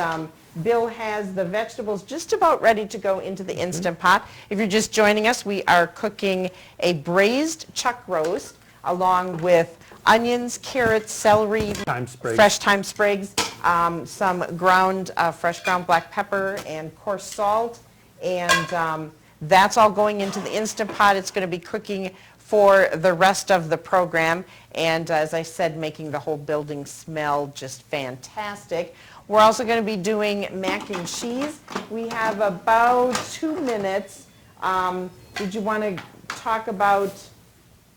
Bill has the vegetables just about ready to go into the Instant Pot. If you're just joining us, we are cooking a braised chuck roast along with onions, carrots, celery, fresh thyme sprigs, some fresh ground black pepper and coarse salt. And that's all going into the Instant Pot. It's going to be cooking for the rest of the program, and as I said, making the whole building smell just fantastic. We're also going to be doing mac and cheese. We have about 2 minutes. Did you want to talk about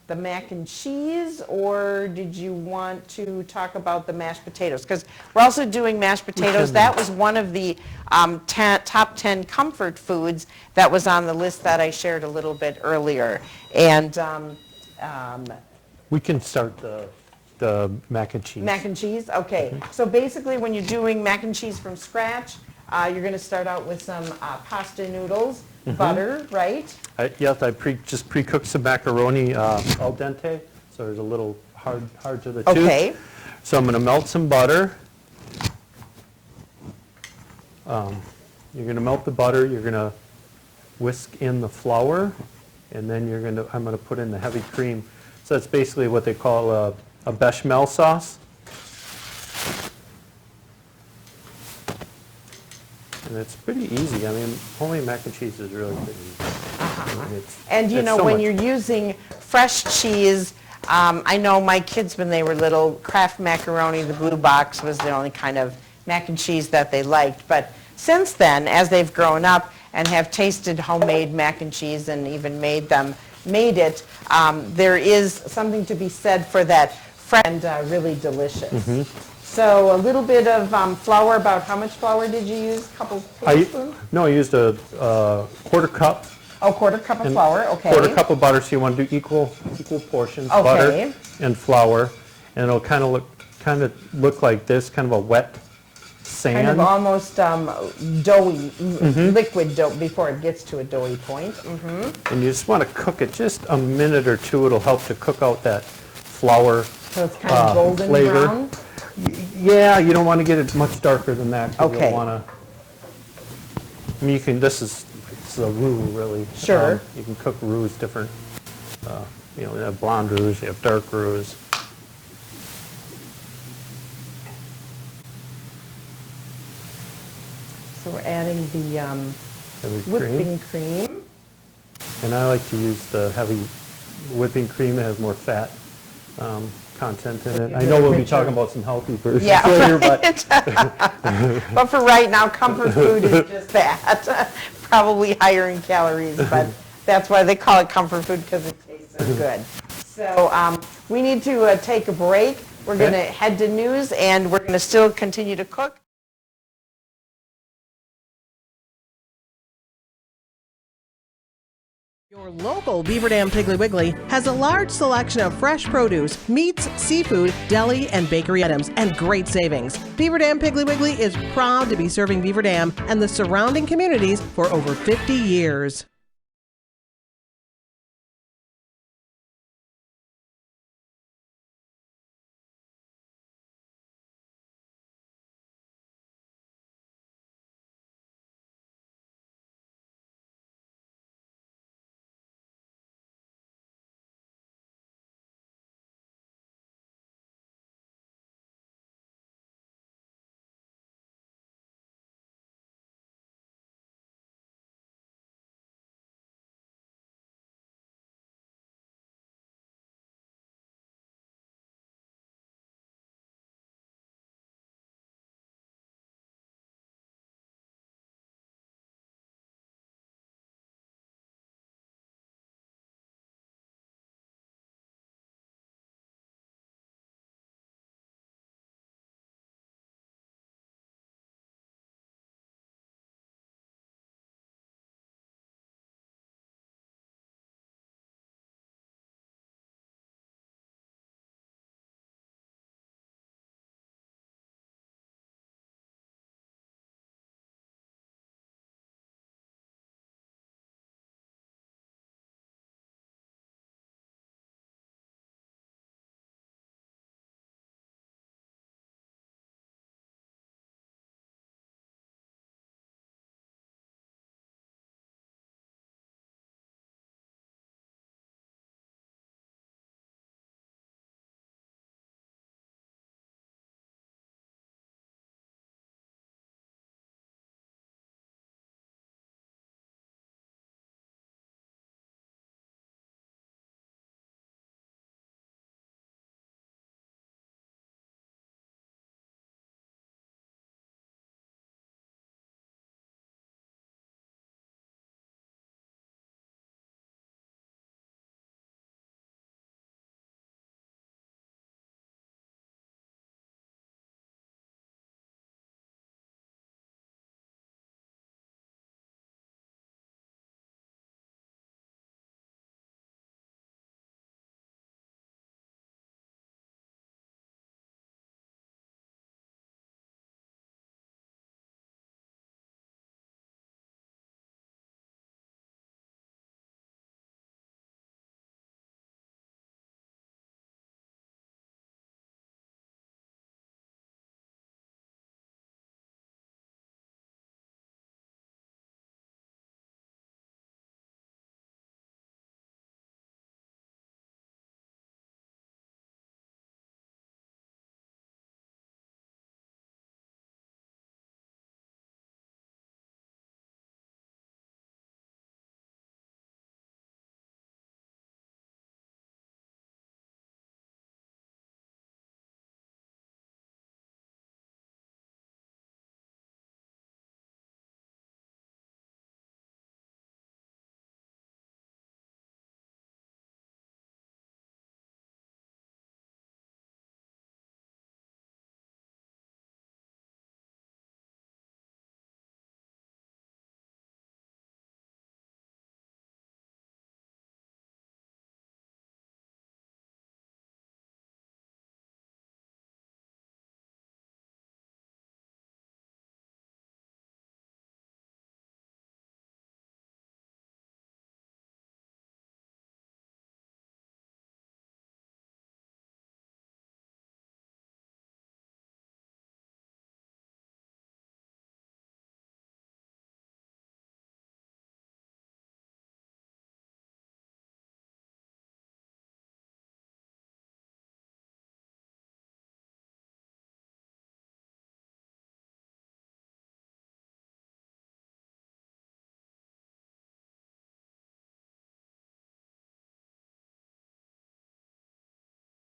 the mac and cheese, or did you want to talk about the mashed potatoes? Because we're also doing mashed potatoes. That was one of the top 10 comfort foods that was on the list that I shared a little bit earlier. And we can start the mac and cheese. Mac and cheese? Okay. So basically when you're doing mac and cheese from scratch, you're going to start out with some pasta noodles, butter, right? Yes, I just pre-cooked some macaroni al dente, so there's a little hard to the tooth. Okay. So I'm going to melt some butter. You're going to melt the butter. You're going to whisk in the flour, and then I'm going to put in the heavy cream. So that's basically what they call a bechamel sauce. And it's pretty easy. I mean, homemade mac and cheese is really pretty easy. And you know, when you're using fresh cheese, I know my kids when they were little, Kraft macaroni, the blue box was the only kind of mac and cheese that they liked. But since then, as they've grown up and have tasted homemade mac and cheese and even made it, there is something to be said for that fresh and really delicious. So a little bit of flour. About how much flour did you use? A couple tablespoons? No, I used a quarter cup. Oh, quarter cup of flour, okay. Quarter cup of butter, so you want to do equal portions, butter and flour, and it'll kind of look like this, kind of a wet sand. Kind of almost doughy, liquid dough before it gets to a doughy point. And you just want to cook it just a minute or two. It'll help to cook out that flour So it's kind of golden flavor. brown? Yeah, you don't want to get it much darker than that. Okay. You want to. I mean, you can. This is a roux, really. Sure. You can cook roux different. You have blonde roux, you have dark roux. So we're adding the Heavy whipping cream. And I like to use the heavy whipping cream. It has more fat content in it. I know we'll be talking about some healthy versions later, but But for right now, comfort food is just that. Probably higher in calories, but that's why they call it comfort food, because it tastes so good. So we need to take a break. We're going to head to news, and we're going to still continue to cook. Your local Beaver Dam Piggly Wiggly has a large selection of fresh produce, meats, seafood, deli, and bakery items, and great savings. Beaver Dam Piggly Wiggly is proud to be serving Beaver Dam and the surrounding communities for over 50 years.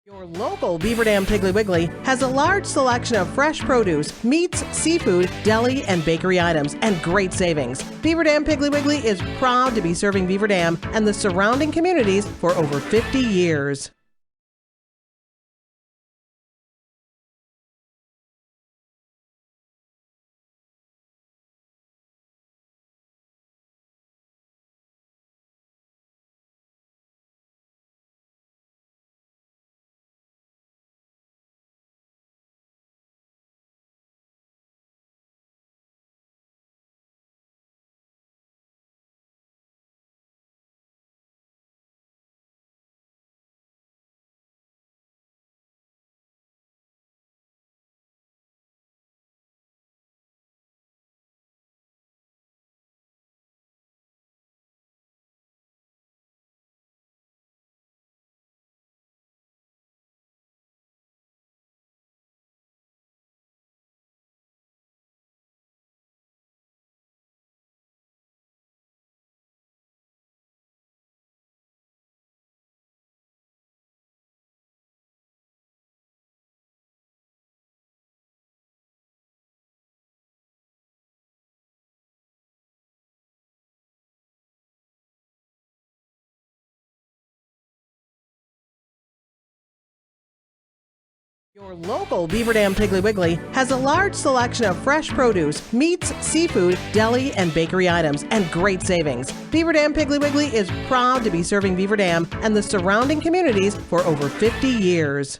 Your local Beaver Dam Piggly Wiggly has a large selection of fresh produce, meats, seafood, deli, and bakery items, and great savings. Beaver Dam Piggly Wiggly is proud to be serving Beaver Dam and the surrounding communities for over 50 years. Your local Beaver Dam Piggly Wiggly has a large selection of fresh produce, meats, seafood, deli, and bakery items, and great savings. Beaver Dam Piggly Wiggly is proud to be serving Beaver Dam and the surrounding communities for over 50 years.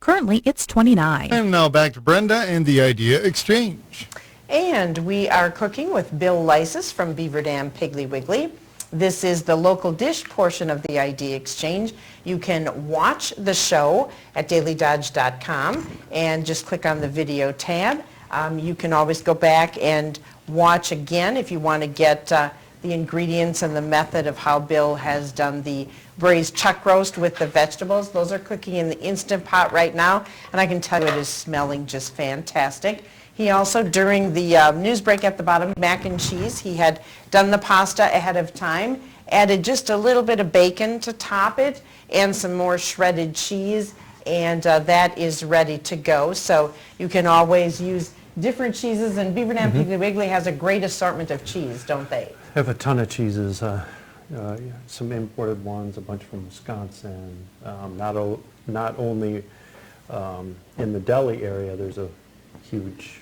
Currently, it's 29. And now back to Brenda and the Idea Exchange. And we are cooking with Bill Leisses from Beaver Dam Piggly Wiggly. This is the local dish portion of the Idea Exchange. You can watch the show at dailydodge.com and just click on the video tab. You can always go back and watch again if you want to get the ingredients and the method of how Bill has done the braised chuck roast with the vegetables. Those are cooking in the Instant Pot right now, and I can tell you it is smelling just fantastic. He also, during the news break at the bottom, mac and cheese, he had done the pasta ahead of time, added just a little bit of bacon to top it, and some more shredded cheese, and that is ready to go. So you can always use different cheeses, and Beaver Dam Piggly Wiggly has a great assortment of cheese, don't they? I have a ton of cheeses, some imported ones, a bunch from Wisconsin. Not only in the deli area, there's a huge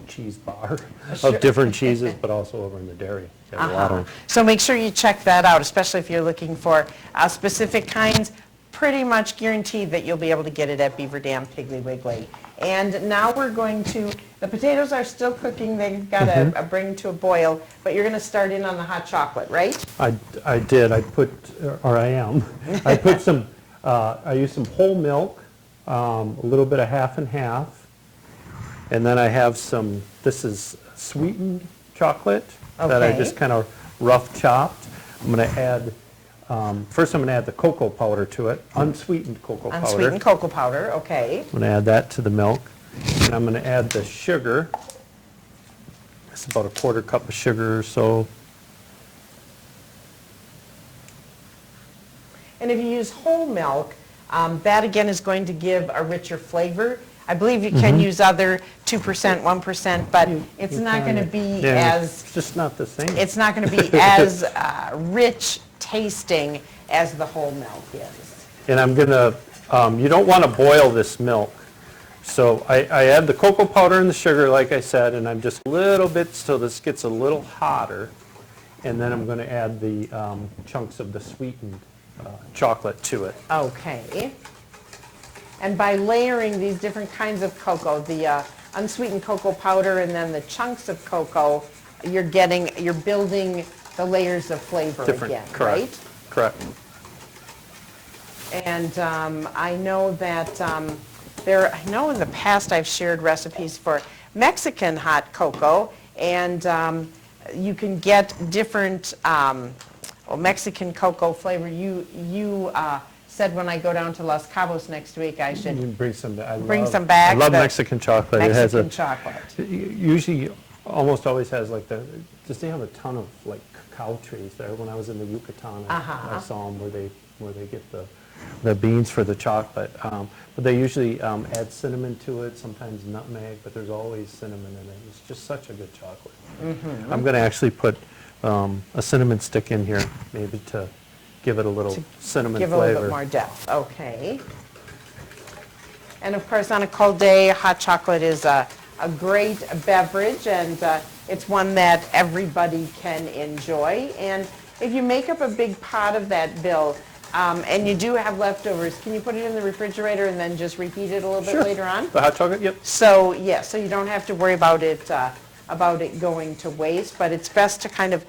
cheese bar of different cheeses, but also over in the dairy. A lot of them. So make sure you check that out, especially if you're looking for specific kinds. pretty much guaranteed that you'll be able to get it at Beaver Dam Piggly Wiggly. And now we're going to, the potatoes are still cooking, they've got to bring to a boil, but you're going to start in on the hot chocolate, right? I did, I put, or I am, I put some, I used some whole milk, a little bit of half and half, and then I have some, this is sweetened chocolate that I just kind of rough chopped. I'm going to add, first I'm going to add the cocoa powder to it, unsweetened cocoa powder. Unsweetened cocoa powder, okay. I'm going to add that to the milk, and I'm going to add the sugar. It's about a 1/4 cup of sugar or so. And if you use whole milk, that again is going to give a richer flavor. I believe you can use other 2%, 1%, but it's not going to be as... It's just not the same. It's not going to be as rich tasting as the whole milk is. And I'm going to, you don't want to boil this milk. So I add the cocoa powder and the sugar, like I said, and I'm just a little bit so this gets a little hotter. And then I'm going to add the chunks of the sweetened chocolate to it. Okay. And by layering these different kinds of cocoa, the unsweetened cocoa powder and then the chunks of cocoa, you're building the layers of flavor again, correct, right? Correct. And I know that I know in the past I've shared recipes for Mexican hot cocoa, and you can get different Mexican cocoa flavor. You said when I go down to Los Cabos next week, I should bring some back. I love Mexican chocolate. Mexican chocolate. Usually, almost always has like just they have a ton of like cacao trees there. When I was in the Yucatan, I saw them where they get the beans for the chocolate. But they usually add cinnamon to it, sometimes nutmeg, but there's always cinnamon in it. It's just such a good chocolate. I'm going to actually put a cinnamon stick in here, maybe to give it a little cinnamon flavor. Give a little bit more depth, okay. And of course, on a cold day, hot chocolate is a great beverage, and it's one that everybody can enjoy. And if you make up a big pot of that, Bill, and you do have leftovers, can you put it in the refrigerator and then just reheat it a little bit later on? The hot chocolate, yep. So, yeah, so you don't have to worry about it going to waste, but it's best to kind of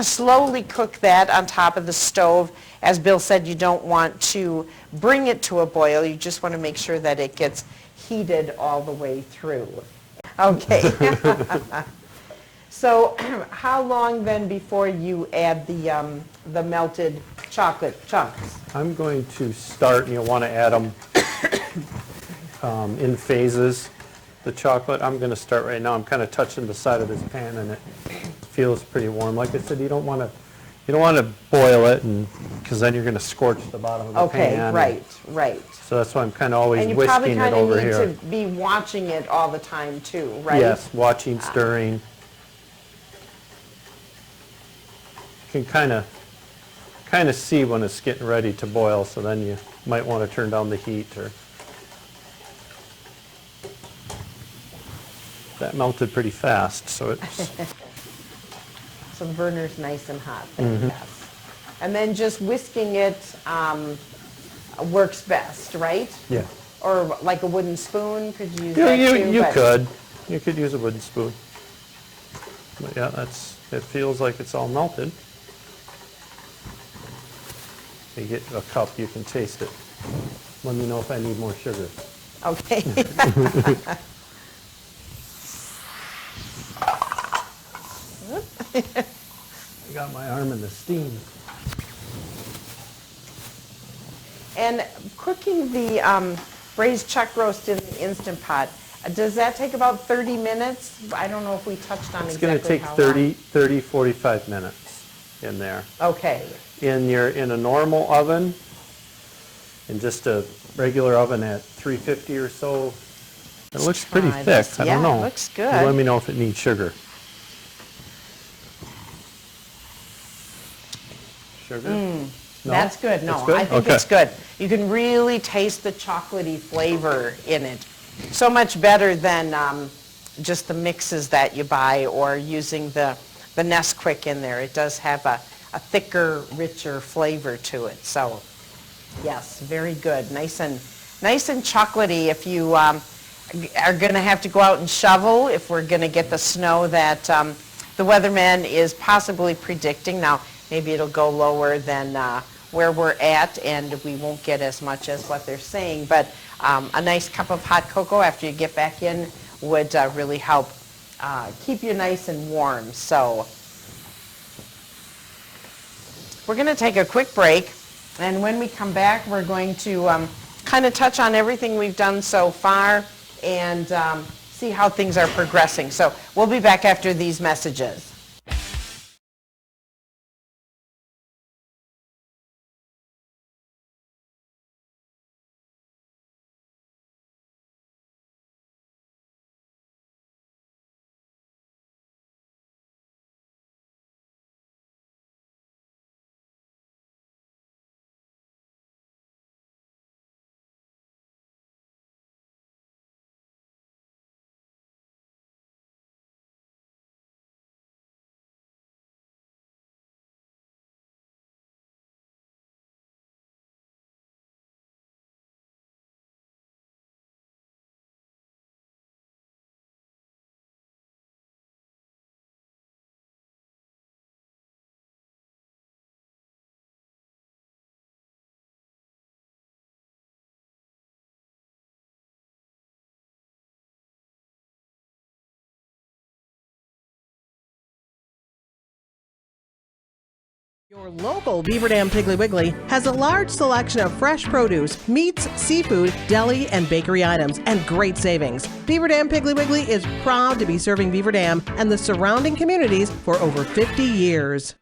slowly cook that on top of the stove. As Bill said, you don't want to bring it to a boil. You just want to make sure that it gets heated all the way through. Okay. So how long then before you add the melted chocolate chunks? I'm going to start, and you'll want to add them in phases. The chocolate, I'm going to start right now. I'm kind of touching the side of this pan, and it feels pretty warm. Like I said, you don't want to boil it, and because then you're going to scorch the bottom of the pan. Okay, right. So that's why I'm kind of always whisking it over here. And you probably kind of need to be watching it all the time too, right? Yes, watching, stirring. You can kind of see when it's getting ready to boil, so then you might want to turn down the heat. Or that melted pretty fast, so it's... So the burner's nice and hot. Yes. And then just whisking it works best, right? Yeah. Or like a wooden spoon, could you use that too? You could use a wooden spoon. But yeah, it feels like it's all melted. You get a cup, you can taste it. Let me know if I need more sugar. Okay. I got my arm in the steam. And cooking the braised chuck roast in the Instant Pot, does that take about 30 minutes? I don't know if we touched on exactly how long. It's going to take 30, 45 minutes in there. Okay. In a normal oven, in just a regular oven at 350 or so, it looks pretty thick. I don't know. Yeah, it looks good. Let me know if it needs sugar. Sugar? No? That's good. No, good? I think it's good. You can really taste the chocolatey flavor in it. So much better than just the mixes that you buy or using the Nesquik in there. It does have a thicker, richer flavor to it. So Yes, very good. Nice and chocolatey. If you are going to have to go out and shovel, if we're going to get the snow that the weatherman is possibly predicting. Now, maybe it'll go lower than where we're at, and we won't get as much as what they're saying. But a nice cup of hot cocoa after you get back in would really help keep you nice and warm. So we're going to take a quick break, and when we come back, we're going to kind of touch on everything we've done so far and see how things are progressing. So we'll be back after these messages. Your local Beaver Dam Piggly Wiggly has a large selection of fresh produce, meats, seafood, deli, and bakery items, and great savings. Beaver Dam Piggly Wiggly is proud to be serving Beaver Dam and the surrounding communities for over 50 years.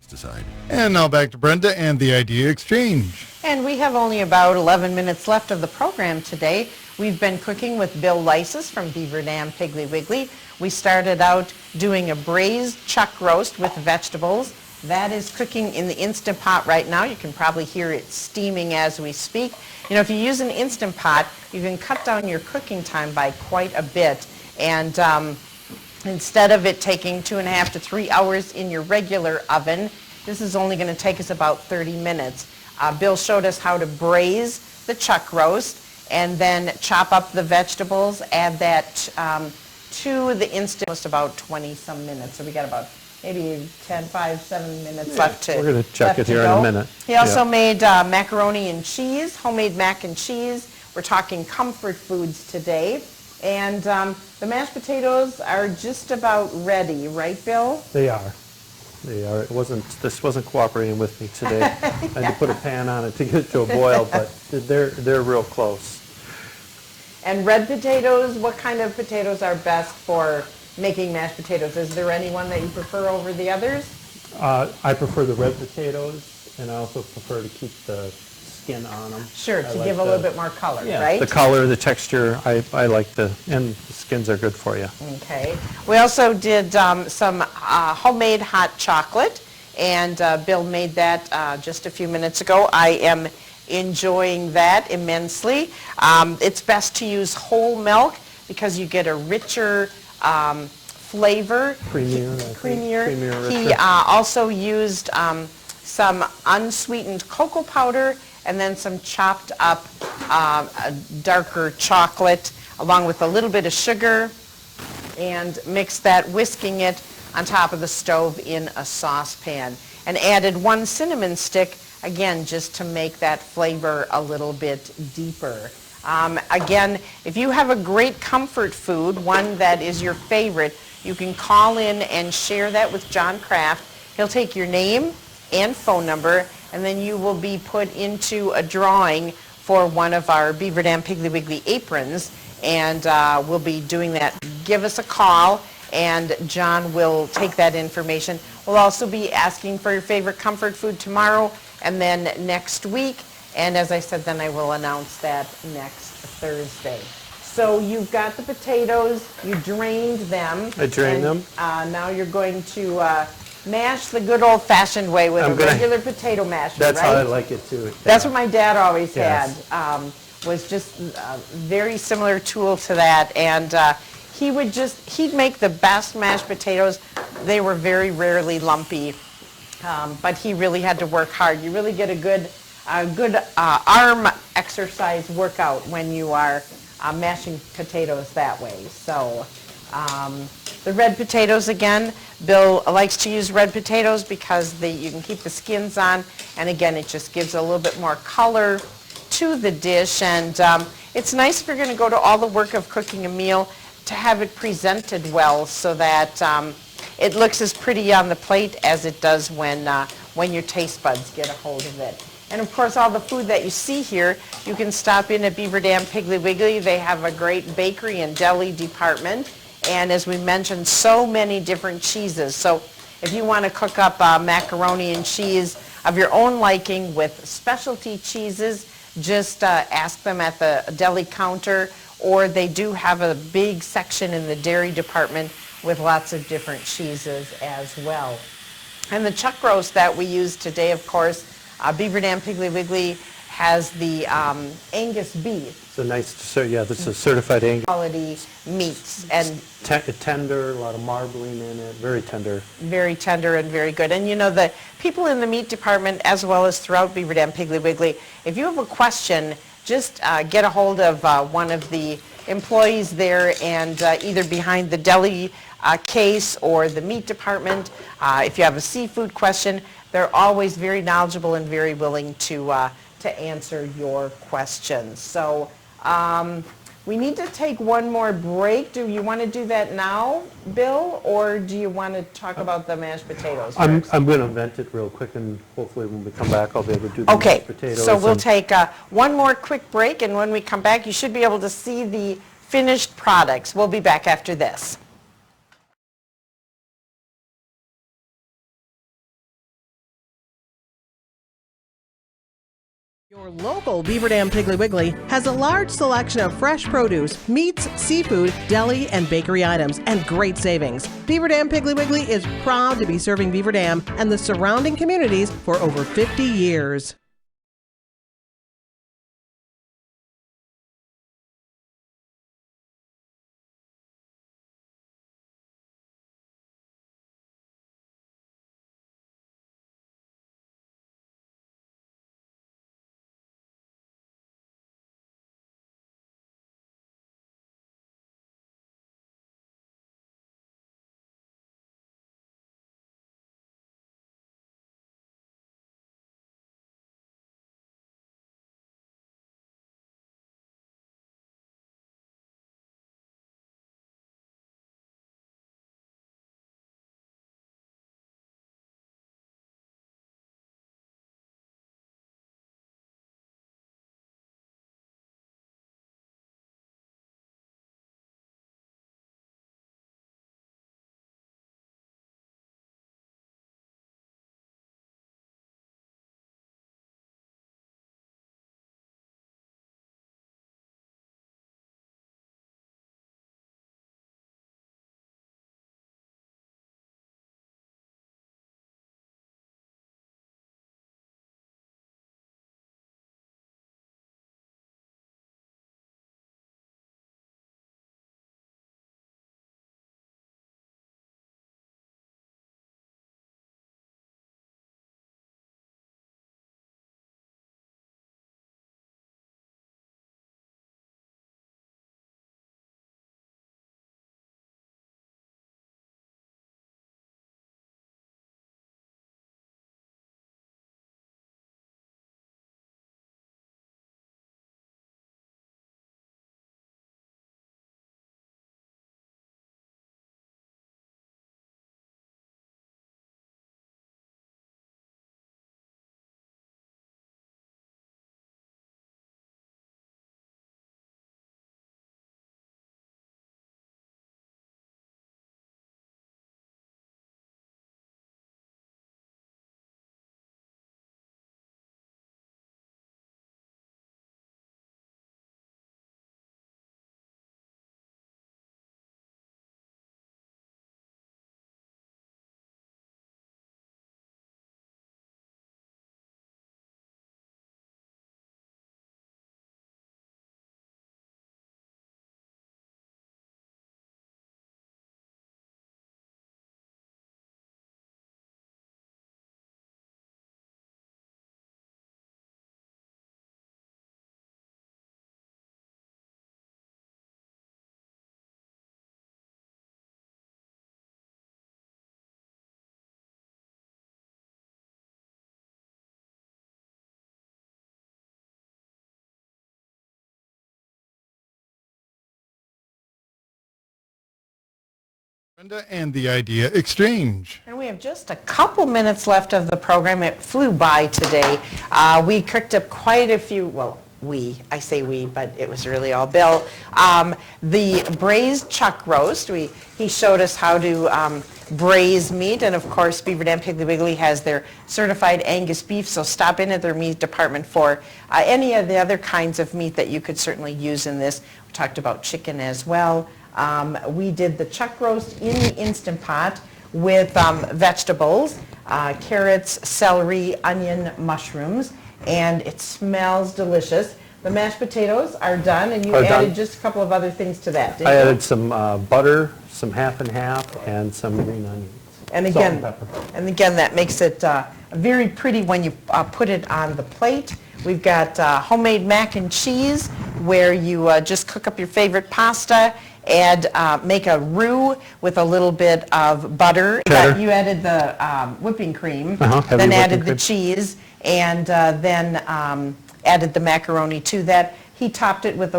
Decide. And now back to Brenda and the Idea Exchange. And we have only about 11 minutes left of the program today. We've been cooking with Bill Leisses from Beaver Dam Piggly Wiggly. We started out doing a braised chuck roast with vegetables. That is cooking in the Instant Pot right now. You can probably hear it steaming as we speak. You know, if you use an Instant Pot, you can cut down your cooking time by quite a bit. And instead of it taking 2.5 to 3 hours in your regular oven, this is only going to take us about 30 minutes. Bill showed us how to braise the chuck roast and then chop up the vegetables, add that to the Instant, just about 20 some minutes. So we got about maybe 10, 5, 7 minutes left to go. We're going to check it here in a minute. He also made macaroni and cheese, homemade mac and cheese. We're talking comfort foods today. And the mashed potatoes are just about ready, right, Bill? They are. They are. This wasn't cooperating with me today. I had to put a pan on it to get it to a boil, but they're real close. And red potatoes, what kind of potatoes are best for making mashed potatoes? Is there any one that you prefer over the others? I prefer the red potatoes, and I also prefer to keep the skin on them. Sure, to give a little bit more color, right? The color, the texture, I like and the skins are good for you. Okay. We also did some homemade hot chocolate, and Bill made that just a few minutes ago. I am enjoying that immensely. It's best to use whole milk because you get a richer flavor. Creamier. He also used some unsweetened cocoa powder and then some chopped up darker chocolate along with a little bit of sugar, and mixed that, whisking it on top of the stove in a saucepan, and added 1 cinnamon stick, again, just to make that flavor a little bit deeper. Again, if you have a great comfort food, one that is your favorite, you can call in and share that with John Kraft. He'll take your name and phone number, and then you will be put into a drawing for one of our Beaver Dam Piggly Wiggly aprons, and we'll be doing that. Give us a call, and John will take that information. We'll also be asking for your favorite comfort food tomorrow and then next week, and as I said, then I will announce that next Thursday. So you've got the potatoes, you drained them. I drained them. Now you're going to mash the good old-fashioned way with a regular potato masher, That's right? how I like it too. That's what my dad always Yes. had, was just a very similar tool to that. And he'd make the best mashed potatoes. They were very rarely lumpy, but he really had to work hard. You really get a good arm exercise workout when you are mashing potatoes that way. So the red potatoes, again, Bill likes to use red potatoes because you can keep the skins on, and again, it just gives a little bit more color to the dish. And it's nice if you're going to go to all the work of cooking a meal to have it presented well so that it looks as pretty on the plate as it does when your taste buds get a hold of it. And of course, all the food that you see here, you can stop in at Beaver Dam Piggly Wiggly. They have a great bakery and deli department. And as we mentioned, so many different cheeses. So if you want to cook up macaroni and cheese of your own liking with specialty cheeses, just ask them at the deli counter, or they do have a big section in the dairy department with lots of different cheeses as well. And the chuck roast that we used today, of course, Beaver Dam Piggly Wiggly has the Angus beef. So nice, this is certified Angus. Quality meats, and tender, a lot of marbling in it, very tender. Very tender and very good. And you know, the people in the meat department, as well as throughout Beaver Dam Piggly Wiggly, if you have a question, just get a hold of one of the employees there, and either behind the deli case or the meat department. If you have a seafood question, they're always very knowledgeable and very willing to answer your questions. So we need to take one more break. Do you want to do that now, Bill, or do you want to talk about the mashed potatoes first? I'm going to vent it real quick, and hopefully when we come back I'll be able to do the mashed potatoes. So we'll take one more quick break, and when we come back you should be able to see the finished products. We'll be back after this. Your local Beaver Dam Piggly Wiggly has a large selection of fresh produce, meats, seafood, deli, and bakery items, and great savings. Beaver Dam Piggly Wiggly is proud to be serving Beaver Dam and the surrounding communities for over 50 years. Brenda and the Idea Exchange. And we have just a couple minutes left of the program. It flew by today. We cooked up quite a few, well, I say we, but it was really all Bill. The braised chuck roast, he showed us how to braise meat, and of course Beaver Dam Piggly Wiggly has their certified Angus beef, so stop in at their meat department for any of the other kinds of meat that you could certainly use in this. We talked about chicken as well. We did the chuck roast in the Instant Pot with vegetables, carrots, celery, onion, mushrooms, and it smells delicious. The mashed potatoes are done, and you added just a couple of other things to that, didn't you? I added some butter, some half and half, and some green onions. And again, that makes it very pretty when you put it on the plate. We've got homemade mac and cheese, where you just cook up your favorite pasta, make a roux with a little bit of butter. You added the whipping cream, then added the cheese, and then added the macaroni to that. He topped it with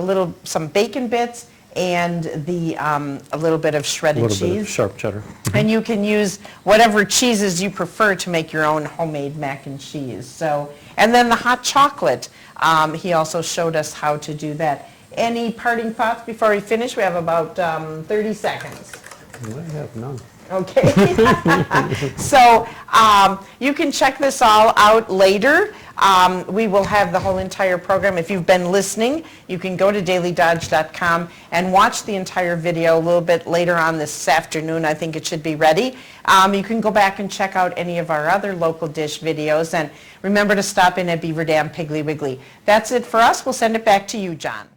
some bacon bits and a little bit of shredded cheese. A little bit of sharp cheddar. And you can use whatever cheeses you prefer to make your own homemade mac and cheese. So, and then the hot chocolate, he also showed us how to do that. Any parting thoughts before we finish? We have about 30 seconds. I have none. Okay. So you can check this all out later. We will have the whole entire program. If you've been listening, you can go to dailydodge.com and watch the entire video a little bit later on this afternoon. I think it should be ready. You can go back and check out any of our other local dish videos. And remember to stop in at Beaver Dam Piggly Wiggly. That's it for us. We'll send it back to you, John.